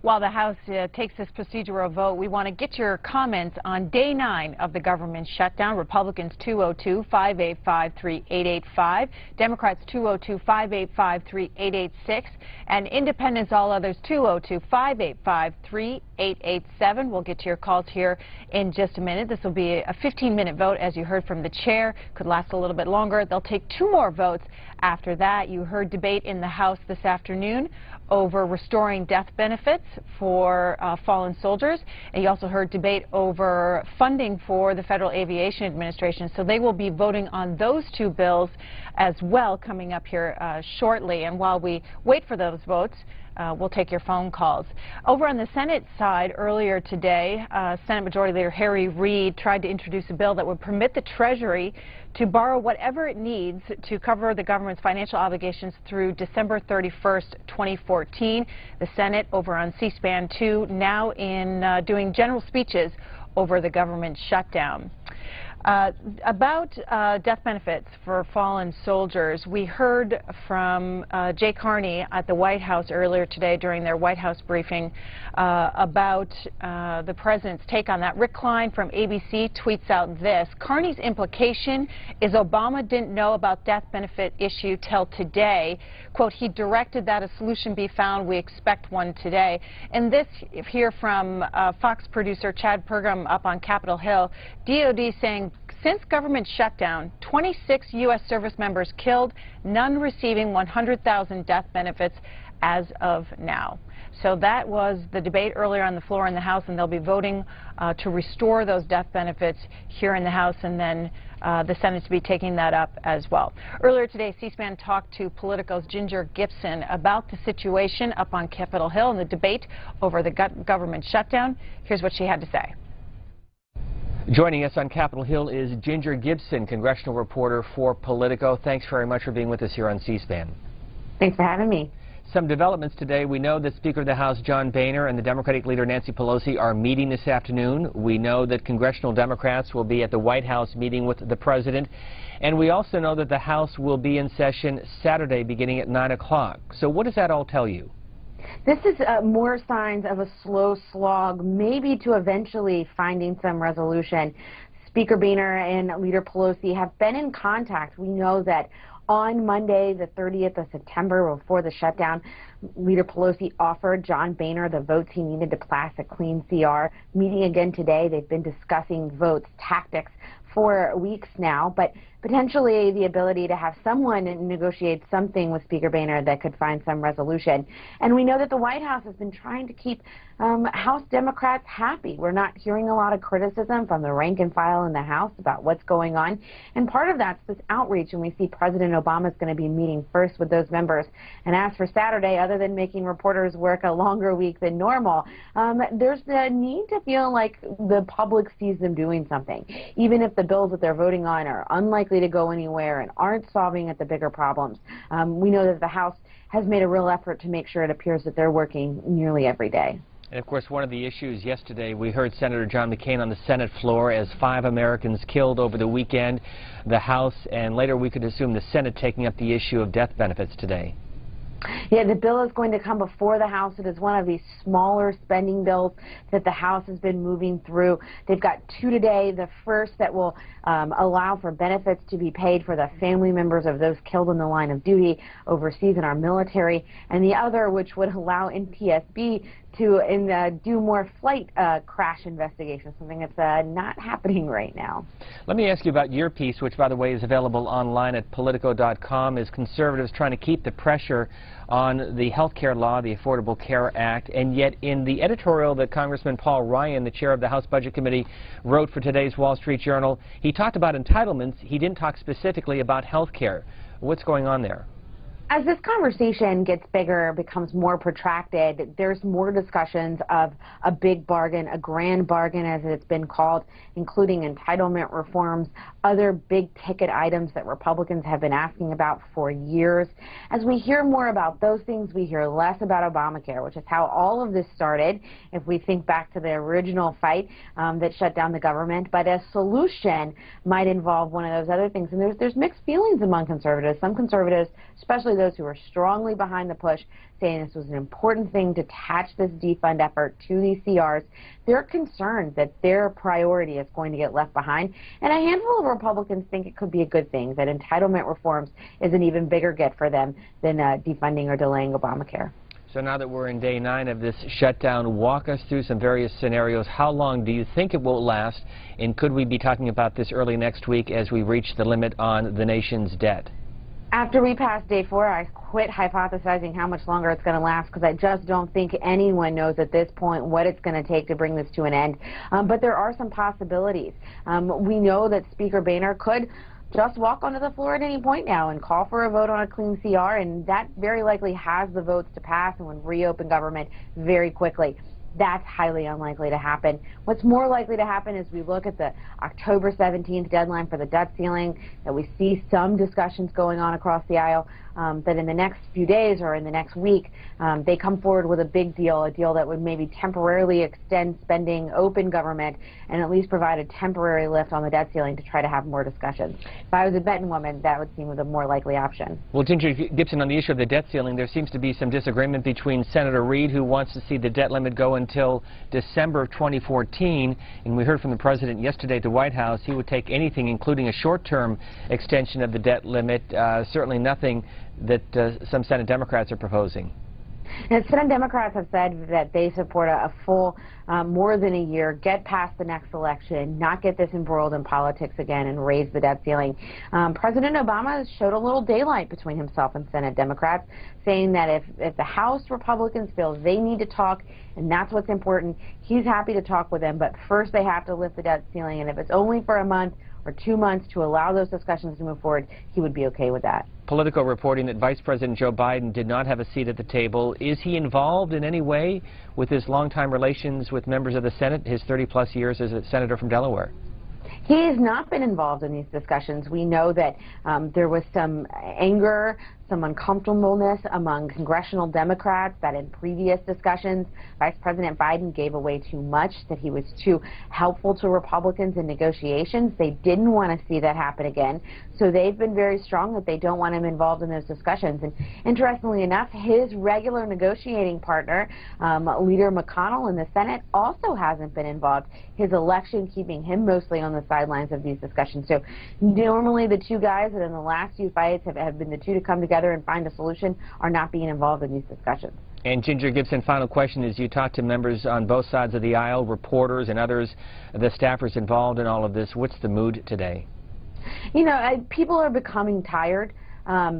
While the House takes this procedural vote, we want to get your comments on Day 9 of the government shutdown. Republicans 202-585-3885, Democrats 202-585-3886, and Independents, all others, 202-585-3887. We'll get to your calls here in just a minute. This will be a 15-minute vote, as you heard from the Chair. Could last a little bit longer. They'll take 2 more votes after that. You heard debate in the House this afternoon over restoring death benefits for fallen soldiers, and you also heard debate over funding for the Federal Aviation Administration. So they will be voting on those 2 bills as well coming up here shortly. And while we wait for those votes, we'll take your phone calls. Over on the Senate side, earlier today, Senate Majority Leader Harry Reid tried to introduce a bill that would permit the Treasury to borrow whatever it needs to cover the government's financial obligations through December 31st, 2014. The Senate, over on C-SPAN 2, now in doing general speeches over the government shutdown. About death benefits for fallen soldiers, we heard from Jay Carney at the White House earlier today during their White House briefing about the President's take on that. Rick Klein from ABC tweets out this: Carney's implication is Obama didn't know about death benefit issue till today. Quote, he directed that a solution be found. We expect one today. And this here from Fox producer Chad Pergam up on Capitol Hill, DOD saying, since government shutdown, 26 U.S. service members killed, none receiving 100,000 death benefits as of now. So that was the debate earlier on the floor in the House, and they'll be voting to restore those death benefits here in the House, and then the Senate to be taking that up as well. Earlier today, C-SPAN talked to Politico's Ginger Gibson about the situation up on Capitol Hill and the debate over the government shutdown. Here's what she had to say. Joining us on Capitol Hill is Ginger Gibson, congressional reporter for Politico. Thanks very much for being with us here on C-SPAN. Thanks for having me. Some developments today. We know that Speaker of the House John Boehner and the Democratic leader Nancy Pelosi are meeting this afternoon. We know that congressional Democrats will be at the White House meeting with the President. And we also know that the House will be in session Saturday beginning at 9 o'clock. So what does that all tell you? This is more signs of a slow slog, maybe to eventually finding some resolution. Speaker Boehner and Leader Pelosi have been in contact. We know that On Monday, the 30th of September, before the shutdown, Leader Pelosi offered John Boehner the votes he needed to pass a clean CR. Meeting again today, they've been discussing votes, tactics for weeks now, but potentially the ability to have someone negotiate something with Speaker Boehner that could find some resolution. And we know that the White House has been trying to keep House Democrats happy. We're not hearing a lot of criticism from the rank and file in the House about what's going on. And part of that's this outreach, and we see President Obama is going to be meeting first with those members. And as for Saturday, other than making reporters work a longer week than normal, there's the need to feel like the public sees them doing something. Even if the bills that they're voting on are unlikely to go anywhere and aren't solving at the bigger problems, we know that the House has made a real effort to make sure it appears that they're working nearly every day. And of course, one of the issues yesterday, we heard Senator John McCain on the Senate floor as 5 Americans killed over the weekend. The House, and later we could assume the Senate, taking up the issue of death benefits today. Yeah, the bill is going to come before the House. It is one of these smaller spending bills that the House has been moving through. They've got 2 today. The first that will allow for benefits to be paid for the family members of those killed in the line of duty overseas in our military, and the other which would allow NTSB to do more flight crash investigations, something that's not happening right now. Let me ask you about your piece, which, by the way, is available online at Politico.com. Is conservatives trying to keep the pressure on the health care law, the Affordable Care Act, and yet in the editorial that Congressman Paul Ryan, the chair of the House Budget Committee, wrote for today's Wall Street Journal, he talked about entitlements. He didn't talk specifically about health care. What's going on there? As this conversation gets bigger, becomes more protracted, there's more discussions of a big bargain, a grand bargain as it's been called, including entitlement reforms, other big ticket items that Republicans have been asking about for years. As we hear more about those things, we hear less about Obamacare, which is how all of this started, if we think back to the original fight that shut down the government. But a solution might involve one of those other things. And there's mixed feelings among conservatives. Some conservatives, especially those who are strongly behind the push, saying this was an important thing to attach this defund effort to these CRs. They're concerned that their priority is going to get left behind. And a handful of Republicans think it could be a good thing, that entitlement reforms is an even bigger get for them than defunding or delaying Obamacare. So now that we're in day 9 of this shutdown, walk us through some various scenarios. How long do you think it will last? And could we be talking about this early next week as we reach the limit on the nation's debt? After we pass day 4, I quit hypothesizing how much longer it's going to last, because I just don't think anyone knows at this point what it's going to take to bring this to an end. But there are some possibilities. We know that Speaker Boehner could just walk onto the floor at any point now and call for a vote on a clean CR, and that very likely has the votes to pass and would reopen government very quickly. That's highly unlikely to happen. What's more likely to happen is we look at the October 17th deadline for the debt ceiling, that we see some discussions going on across the aisle, that in the next few days or in the next week, they come forward with a big deal, a deal that would maybe temporarily extend spending, open government, and at least provide a temporary lift on the debt ceiling to try to have more discussions. If I was a betting woman, that would seem the more likely option. Well, Ginger Gibson, on the issue of the debt ceiling, there seems to be some disagreement between Senator Reid, who wants to see the debt limit go until December of 2014, and we heard from the President yesterday at the White House he would take anything, including a short-term extension of the debt limit, certainly nothing that some Senate Democrats are proposing. And Senate Democrats have said that they support a full, more than a year, get past the next election, not get this embroiled in politics again, and raise the debt ceiling. President Obama showed a little daylight between himself and Senate Democrats, saying that if the House Republicans feel they need to talk, and that's what's important, he's happy to talk with them, but first they have to lift the debt ceiling, and if it's only for a month or 2 months to allow those discussions to move forward, he would be okay with that. Politico reporting that Vice President Joe Biden did not have a seat at the table. Is he involved in any way with his longtime relations with members of the Senate, his 30-plus years as a senator from Delaware? He has not been involved in these discussions. We know that there was some anger, some uncomfortableness among congressional Democrats that in previous discussions, Vice President Biden gave away too much, that he was too helpful to Republicans in negotiations. They didn't want to see that happen again, so they've been very strong that they don't want him involved in those discussions. And interestingly enough, his regular negotiating partner, Leader McConnell in the Senate, also hasn't been involved. His election keeping him mostly on the sidelines of these discussions. So normally the two guys that in the last few fights have been the two to come together and find a solution are not being involved in these discussions. And Ginger Gibson, final question is, you talk to members on both sides of the aisle, reporters and others, the staffers involved in all of this. What's the mood today? You know, people are becoming tired.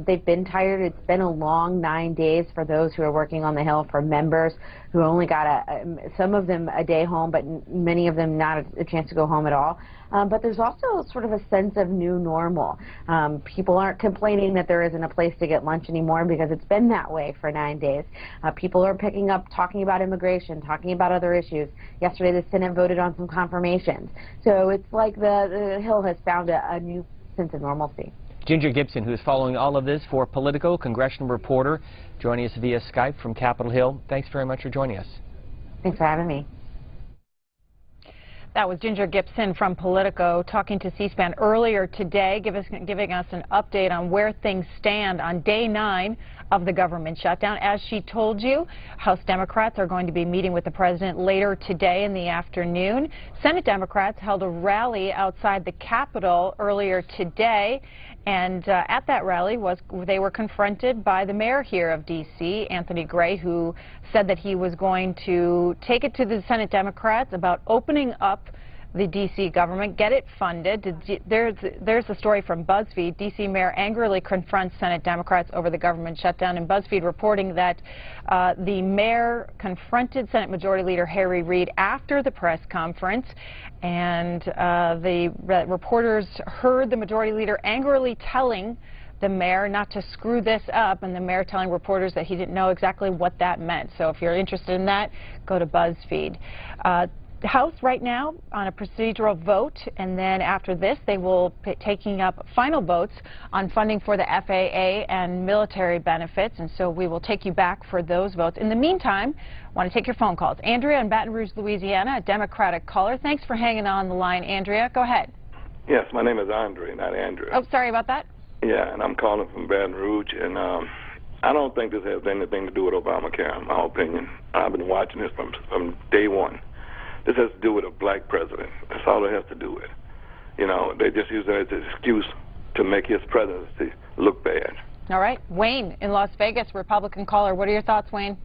They've been tired. It's been a long 9 days for those who are working on the Hill, for members who only got some of them a day home, but many of them not a chance to go home at all. But there's also sort of a sense of new normal. People aren't complaining that there isn't a place to get lunch anymore because it's been that way for 9 days. People are picking up, talking about immigration, talking about other issues. Yesterday the Senate voted on some confirmations. So it's like the Hill has found a new sense of normalcy. Ginger Gibson, who is following all of this for Politico, congressional reporter, joining us via Skype from Capitol Hill. Thanks very much for joining us. Thanks for having me. That was Ginger Gibson from Politico talking to C-SPAN earlier today, giving us an update on where things stand on day 9 of the government shutdown. As she told you, House Democrats are going to be meeting with the president later today in the afternoon. Senate Democrats held a rally outside the Capitol earlier today. And at that rally, they were confronted by the mayor here of D.C., Anthony Gray, who said that he was going to take it to the Senate Democrats about opening up the D.C. government, get it funded. There's a story from BuzzFeed. D.C. mayor angrily confronts Senate Democrats over the government shutdown, and BuzzFeed reporting that the mayor confronted Senate Majority Leader Harry Reid after the press conference, and the reporters heard the Majority Leader angrily telling the mayor not to screw this up, and the mayor telling reporters that he didn't know exactly what that meant. So if you're interested in that, go to BuzzFeed. The House right now on a procedural vote, and then after this they will be taking up final votes on funding for the FAA and military benefits, and so we will take you back for those votes. In the meantime, I want to take your phone calls. Andrea in Baton Rouge, Louisiana, a Democratic caller. Thanks for hanging on the line, Andrea. Go ahead. Yes, my name is Andre, not Andrea. Oh, sorry about that. Yeah, and I'm calling from Baton Rouge, and I don't think this has anything to do with Obamacare, in my opinion. I've been watching this from day one. This has to do with a black president. That's all it has to do with. You know, they just use that as an excuse to make his presidency look bad. All right. Wayne in Las Vegas, Republican caller. What are your thoughts, Wayne?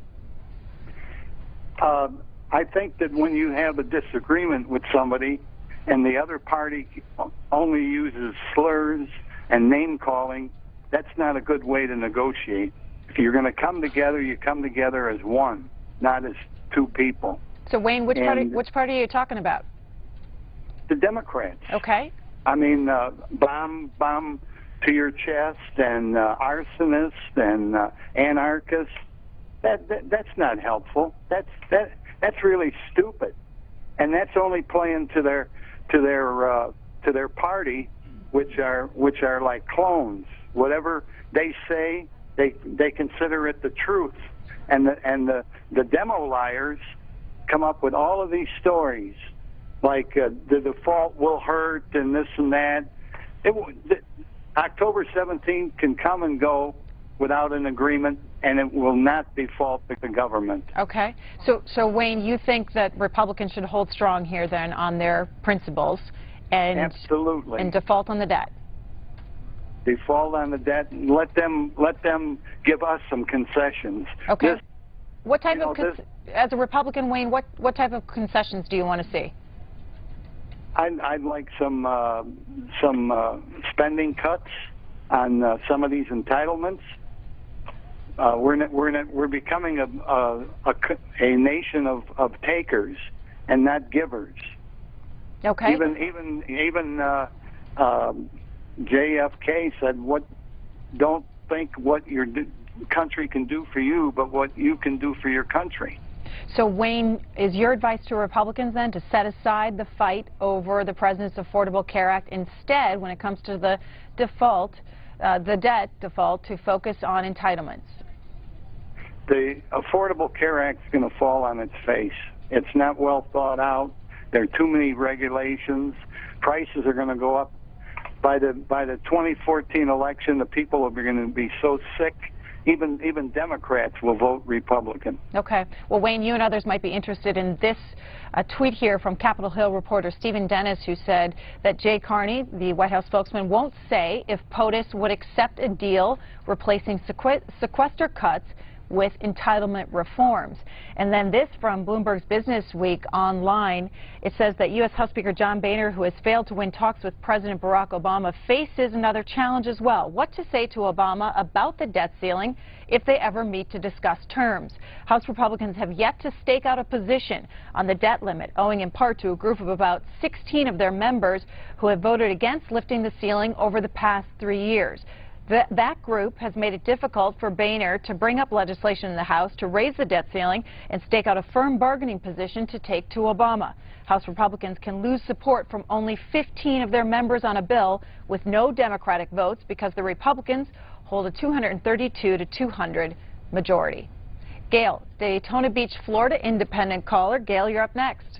I think that when you have a disagreement with somebody and the other party only uses slurs and name-calling, that's not a good way to negotiate. If you're going to come together, you come together as one, not as two people. So, Wayne, which party are you talking about? The Democrats. Okay. I mean, bomb to your chest and arsonist and anarchist. That's not helpful. That's really stupid, and that's only playing to their party, which are like clones. Whatever they say, they consider it the truth, and the demo liars come up with all of these stories, like the default will hurt and this and that. October 17th can come and go without an agreement, and it will not default the government. Okay. So Wayne, you think that Republicans should hold strong here then on their principles and absolutely and default on the debt? Default on the debt and let them give us some concessions. Okay. What type of as a Republican, Wayne, what type of concessions do you want to see? I'd like some spending cuts on some of these entitlements. We're becoming a nation of takers and not givers. Okay. Even JFK said, don't think what your country can do for you, but what you can do for your country. So, Wayne, is your advice to Republicans then to set aside the fight over the President's Affordable Care Act? Instead, when it comes to the default, the debt default to focus on entitlements. The Affordable Care Act is going to fall on its face. It's not well thought out. There are too many regulations. Prices are going to go up. By the 2014 election, the people are going to be so sick, even Democrats will vote Republican. Okay. Well, Wayne, you and others might be interested in this tweet here from Capitol Hill reporter Stephen Dennis, who said that Jay Carney, the White House spokesman, won't say if POTUS would accept a deal replacing sequester cuts with entitlement reforms. And then this from Bloomberg's Business Week online. It says that U.S. House Speaker John Boehner, who has failed to win talks with President Barack Obama, faces another challenge as well. What to say to Obama about the debt ceiling if they ever meet to discuss terms. House Republicans have yet to stake out a position on the debt limit, owing in part to a group of about 16 of their members who have voted against lifting the ceiling over the past 3 years. That group has made it difficult for Boehner to bring up legislation in the House to raise the debt ceiling and stake out a firm bargaining position to take to Obama. House Republicans can lose support from only 15 of their members on a bill with no Democratic votes because the Republicans hold a 232 to 200 majority. Gail, Daytona Beach, Florida independent caller. Gail, you're up next.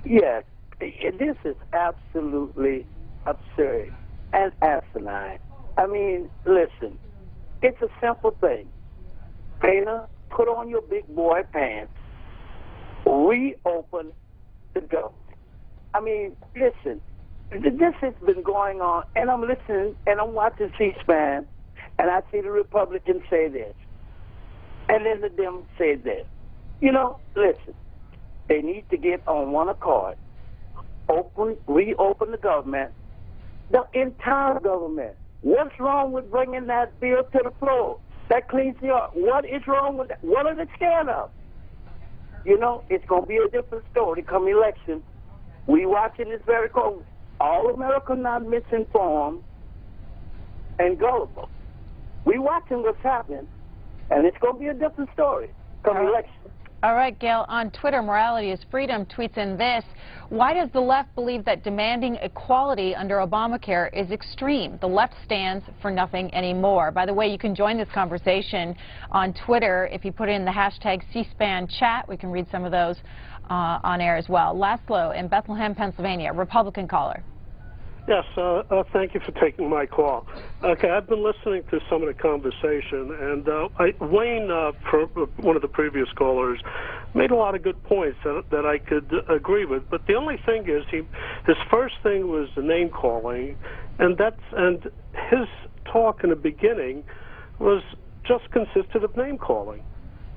Yes, this is absolutely absurd and asinine. I mean, listen, it's a simple thing. Boehner, put on your big boy pants, reopen the government. I mean, listen, this has been going on, and I'm listening, and I'm watching C-SPAN, and I see the Republicans say this, and then the Dems say this. You know, listen, they need to get on one accord, reopen the government, the entire government. What's wrong with bringing that bill to the floor? That cleans the up. What is wrong with that? What are they scared of? You know, it's going to be a different story come election. We watching this very close. All America not misinformed and gullible. We watching what's happening, and it's going to be a different story come election. All right, Gail, on Twitter, Morality is Freedom tweets in this: why does the left believe that demanding equality under Obamacare is extreme? The left stands for nothing anymore. By the way, you can join this conversation on Twitter if you put in the hashtag C-SPAN chat. We can read some of those on air as well. Laszlo in Bethlehem, Pennsylvania, Republican caller. Yes, thank you for taking my call. Okay, I've been listening to some of the conversation, and Wayne, one of the previous callers, made a lot of good points that I could agree with. But the only thing is, his first thing was the name calling, and his talk in the beginning was just consisted of name calling.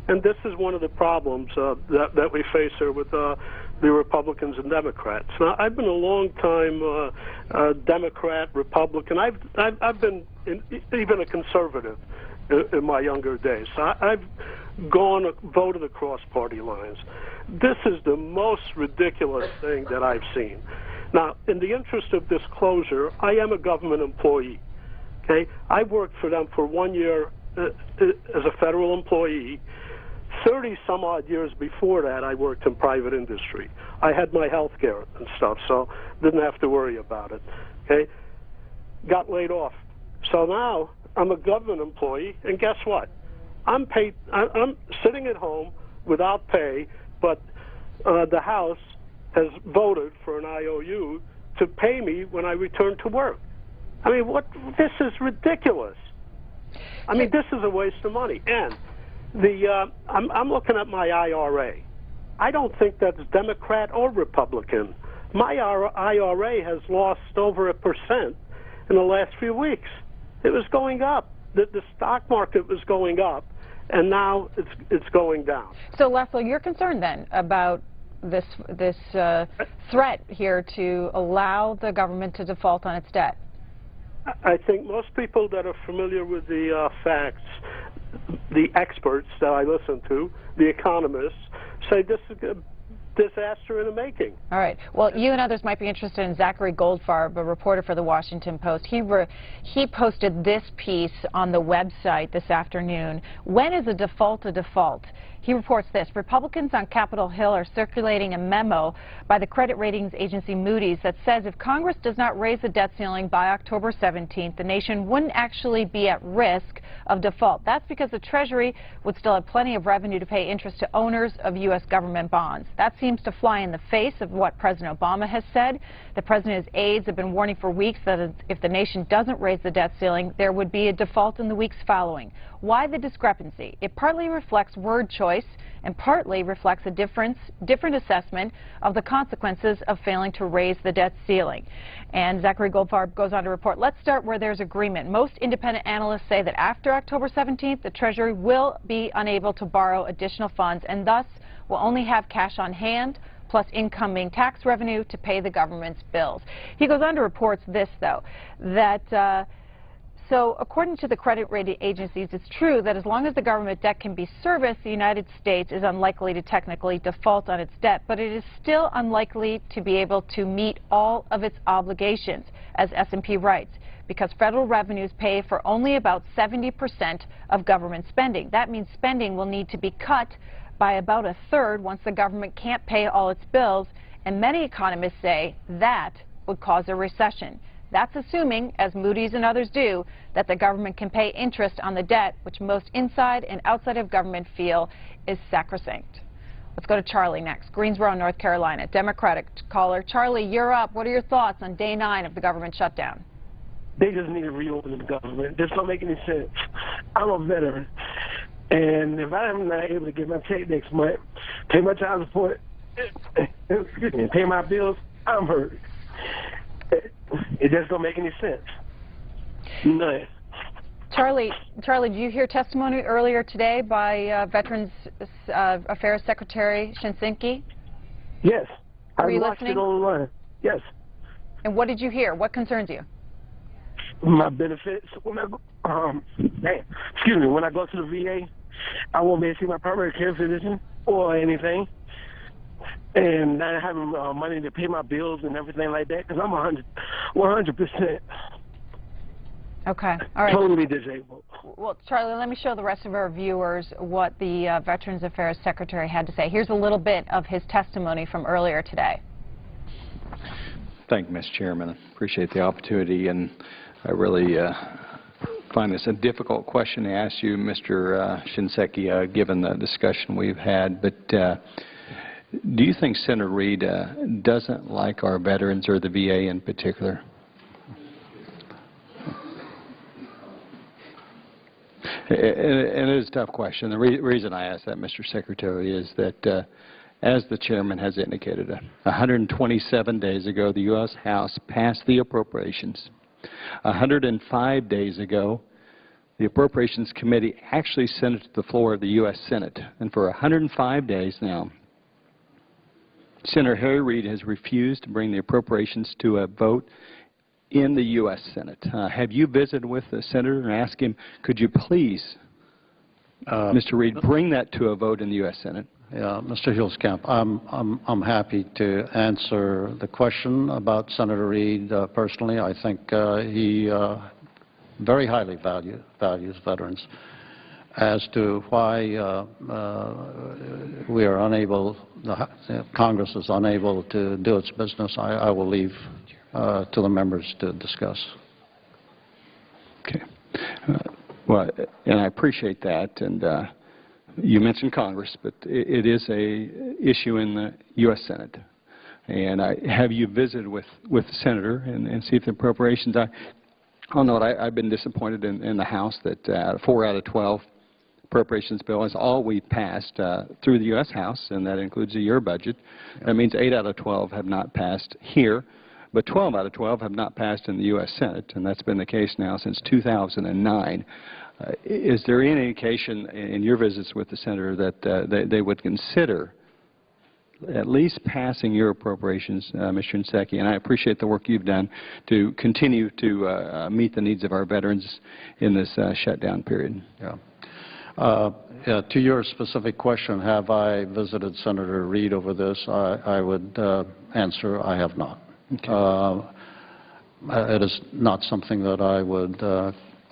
And this is one of the problems that we face here with the Republicans and Democrats. Now, I've been a long-time Democrat, Republican. I've been even a conservative in my younger days. So I've voted across party lines. This is the most ridiculous thing that I've seen. Now, in the interest of disclosure, I am a government employee. Okay, I worked for them for 1 year as a federal employee. 30-some-odd years before that, I worked in private industry. I had my health care and stuff, so didn't have to worry about it. Okay? Got laid off. So now I'm a government employee, and guess what? I'm paid. I'm sitting at home without pay, but the House has voted for an IOU to pay me when I return to work. I mean, this is ridiculous. I mean, this is a waste of money. And I'm looking at my IRA. I don't think that's Democrat or Republican. My IRA has lost over 1% in the last few weeks. It was going up. The stock market was going up, and now it's going down. So, Laszlo, you're concerned then about this threat here to allow the government to default on its debt? I think most people that are familiar with the facts, the experts that I listen to, the economists, say this is a disaster in the making. All right. Well, you and others might be interested in Zachary Goldfarb, a reporter for the Washington Post. He posted this piece on the website this afternoon. When is a default a default? He reports this. Republicans on Capitol Hill are circulating a memo by the credit ratings agency Moody's that says if Congress does not raise the debt ceiling by October 17th, the nation wouldn't actually be at risk of default. That's because the Treasury would still have plenty of revenue to pay interest to owners of U.S. government bonds. That seems to fly in the face of what President Obama has said. The president's aides have been warning for weeks that if the nation doesn't raise the debt ceiling, there would be a default in the weeks following. Why the discrepancy? It partly reflects word choice and partly reflects a different assessment of the consequences of failing to raise the debt ceiling. And Zachary Goldfarb goes on to report, let's start where there's agreement. Most independent analysts say that after October 17th, the Treasury will be unable to borrow additional funds and thus will only have cash on hand plus incoming tax revenue to pay the government's bills. He goes on to report this, though, that so according to the credit rating agencies, it's true that as long as the government debt can be serviced, the United States is unlikely to technically default on its debt, but it is still unlikely to be able to meet all of its obligations, as S&P writes, because federal revenues pay for only about 70% of government spending. That means spending will need to be cut by about a third once the government can't pay all its bills, and many economists say that would cause a recession. That's assuming, as Moody's and others do, that the government can pay interest on the debt, which most inside and outside of government feel is sacrosanct. Let's go to Charlie next, Greensboro, North Carolina, Democratic caller. Charlie, you're up. What are your thoughts on day 9 of the government shutdown? They just need to reopen the government. This don't make any sense. I'm a veteran, and if I'm not able to get my check next month, pay my child support, excuse me, pay my bills, I'm hurt. It just don't make any sense. None. Charlie, did you hear testimony earlier today by Veterans Affairs Secretary Shinseki? Yes. Were you watched listening? it online. Yes. And what did you hear? What concerns you? My benefits. When I go, excuse me, when I go to the VA, I won't be able to see my primary care physician or anything. And not having money to pay my bills and everything like that, because I'm 100%. Okay. All right. Totally disabled. Well, Charlie, let me show the rest of our viewers what the Veterans Affairs Secretary had to say. Here's a little bit of his testimony from earlier today. Thank you, Mr. Chairman. I appreciate the opportunity, and I really find this a difficult question to ask you, Mr. Shinseki, given the discussion we've had. But do you think Senator Reid doesn't like our veterans or the VA in particular? And it is a tough question. The reason I ask that, Mr. Secretary, is that as the chairman has indicated, 127 days ago, the U.S. House passed the appropriations. 105 days ago, the Appropriations Committee actually sent it to the floor of the U.S. Senate. And for 105 days now, Senator Harry Reid has refused to bring the appropriations to a vote in the U.S. Senate. Have you visited with the senator and asked him, could you please, Mr. Reid, bring that to a vote in the U.S. Senate? Yeah, Mr. Huelskamp, I'm happy to answer the question about Senator Reid personally. I think he very highly values veterans. As to why we are unable, Congress is unable to do its business, I will leave to the members to discuss. Okay. Well, and I appreciate that. And you mentioned Congress, but it is a issue in the U.S. Senate. And have you visited with the senator and see if the appropriations? I'll note I've been disappointed in the House that 4 out of 12 appropriations bill is all we've passed through the U.S. House, and that includes a year budget. That means 8 out of 12 have not passed here, but 12 out of 12 have not passed in the U.S. Senate, and that's been the case now since 2009. Is there any indication in your visits with the senator that they would consider at least passing your appropriations, Mr. Shinseki? And I appreciate the work you've done to continue to meet the needs of our veterans in this shutdown period. Yeah. To your specific question, have I visited Senator Reid over this? I would answer I have not. Okay. It is not something that I would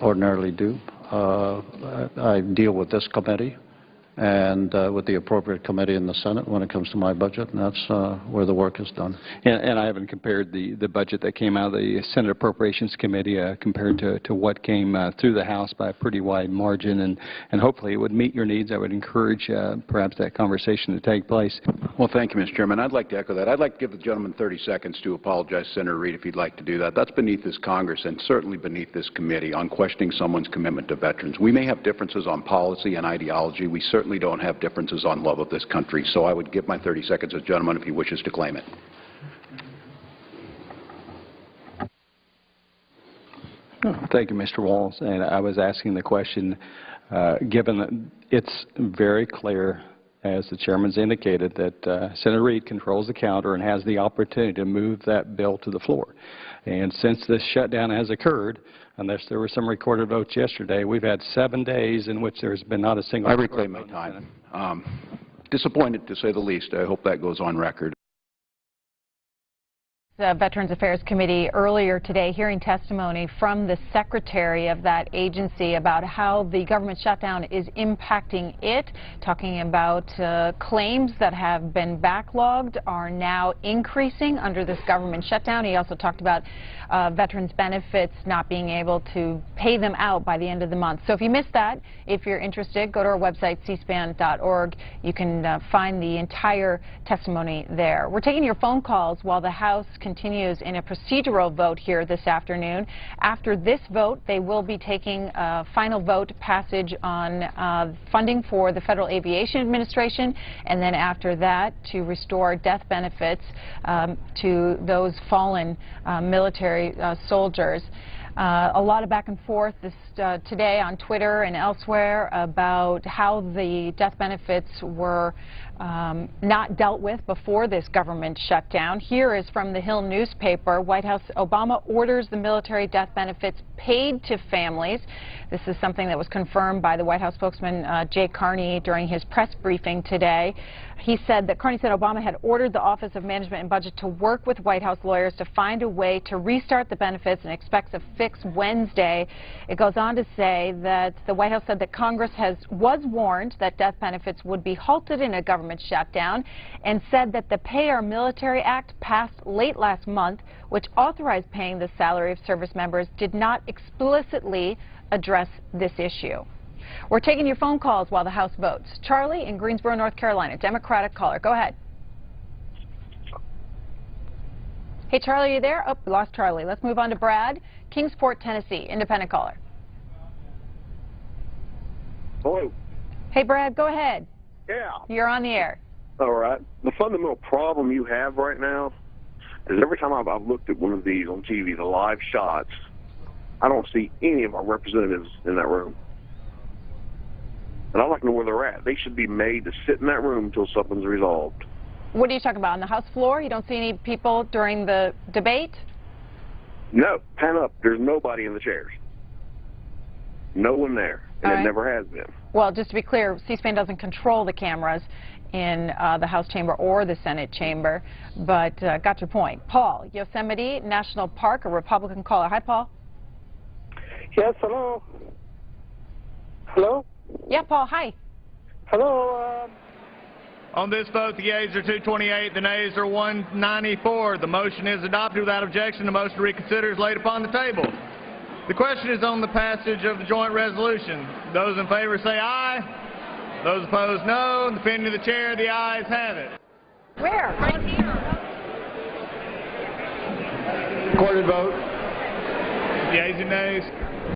ordinarily do. I deal with this committee and with the appropriate committee in the Senate when it comes to my budget, and that's where the work is done. And I haven't compared the budget that came out of the Senate Appropriations Committee compared to what came through the House by a pretty wide margin, and hopefully it would meet your needs. I would encourage perhaps that conversation to take place. Well, thank you, Mr. Chairman. I'd like to echo that. I'd like to give the gentleman 30 seconds to apologize to Senator Reid if he'd like to do that. That's beneath this Congress and certainly beneath this committee on questioning someone's commitment to veterans. We may have differences on policy and ideology. We certainly don't have differences on love of this country. So I would give my 30 seconds to the gentleman if he wishes to claim it. Thank you, Mr. Walz. And I was asking the question, given that it's very clear, as the chairman's indicated, that Senator Reid controls the counter and has the opportunity to move that bill to the floor. And since this shutdown has occurred, unless there were some recorded votes yesterday, we've had 7 days in which there's been not a single... I reclaim my time. Disappointed, to say the least. I hope that goes on record. The Veterans Affairs Committee earlier today hearing testimony from the secretary of that agency about how the government shutdown is impacting it, talking about claims that have been backlogged are now increasing under this government shutdown. He also talked about veterans benefits not being able to pay them out by the end of the month. So if you missed that, if you're interested, go to our website, cspan.org. You can find the entire testimony there. We're taking your phone calls while the House continues in a procedural vote here this afternoon. After this vote, they will be taking a final vote passage on funding for the Federal Aviation Administration, and then after that to restore death benefits to those fallen military soldiers. A lot of back and forth today on Twitter and elsewhere about how the death benefits were not dealt with before this government shutdown. Here is from the Hill newspaper. White House: Obama orders the military death benefits paid to families. This is something that was confirmed by the White House spokesman Jay Carney during his press briefing today. He said that Carney said Obama had ordered the Office of Management and Budget to work with White House lawyers to find a way to restart the benefits and expects a fix Wednesday. It goes on to say that the White House said that Congress was warned that death benefits would be halted in a government shutdown, and said that the Pay Our Military Act passed late last month, which authorized paying the salary of service members, did not explicitly address this issue. We're taking your phone calls while the House votes. Charlie in Greensboro, North Carolina, Democratic caller. Go ahead. Hey, Charlie, are you there? Oh, we lost Charlie. Let's move on to Brad, Kingsport, Tennessee, independent caller. Hello. Hey, Brad, go ahead. Yeah. You're on the air. All right. The fundamental problem you have right now is every time I've looked at one of these on TV, the live shots, I don't see any of our representatives in that room. And I'd like to know where they're at. They should be made to sit in that room until something's resolved. What are you talking about, on the House floor? You don't see any people during the debate? No, pan up. There's nobody in the chairs. No one there, and it never has been. Well, just to be clear, C-SPAN doesn't control the cameras in the House chamber or the Senate chamber, but got your point. Paul, Yosemite National Park, a Republican caller. Hi, Paul. Yes, hello. Hello? Yeah, Paul, hi. Hello. On this vote, the yeas are 228, the nays are 194. The motion is adopted without objection. The motion to reconsider is laid upon the table. The question is on the passage of the joint resolution. Those in favor say aye. Those opposed, no. In the opinion of the chair, the ayes have it. Where? Right here. Recorded vote. Yeas and nays.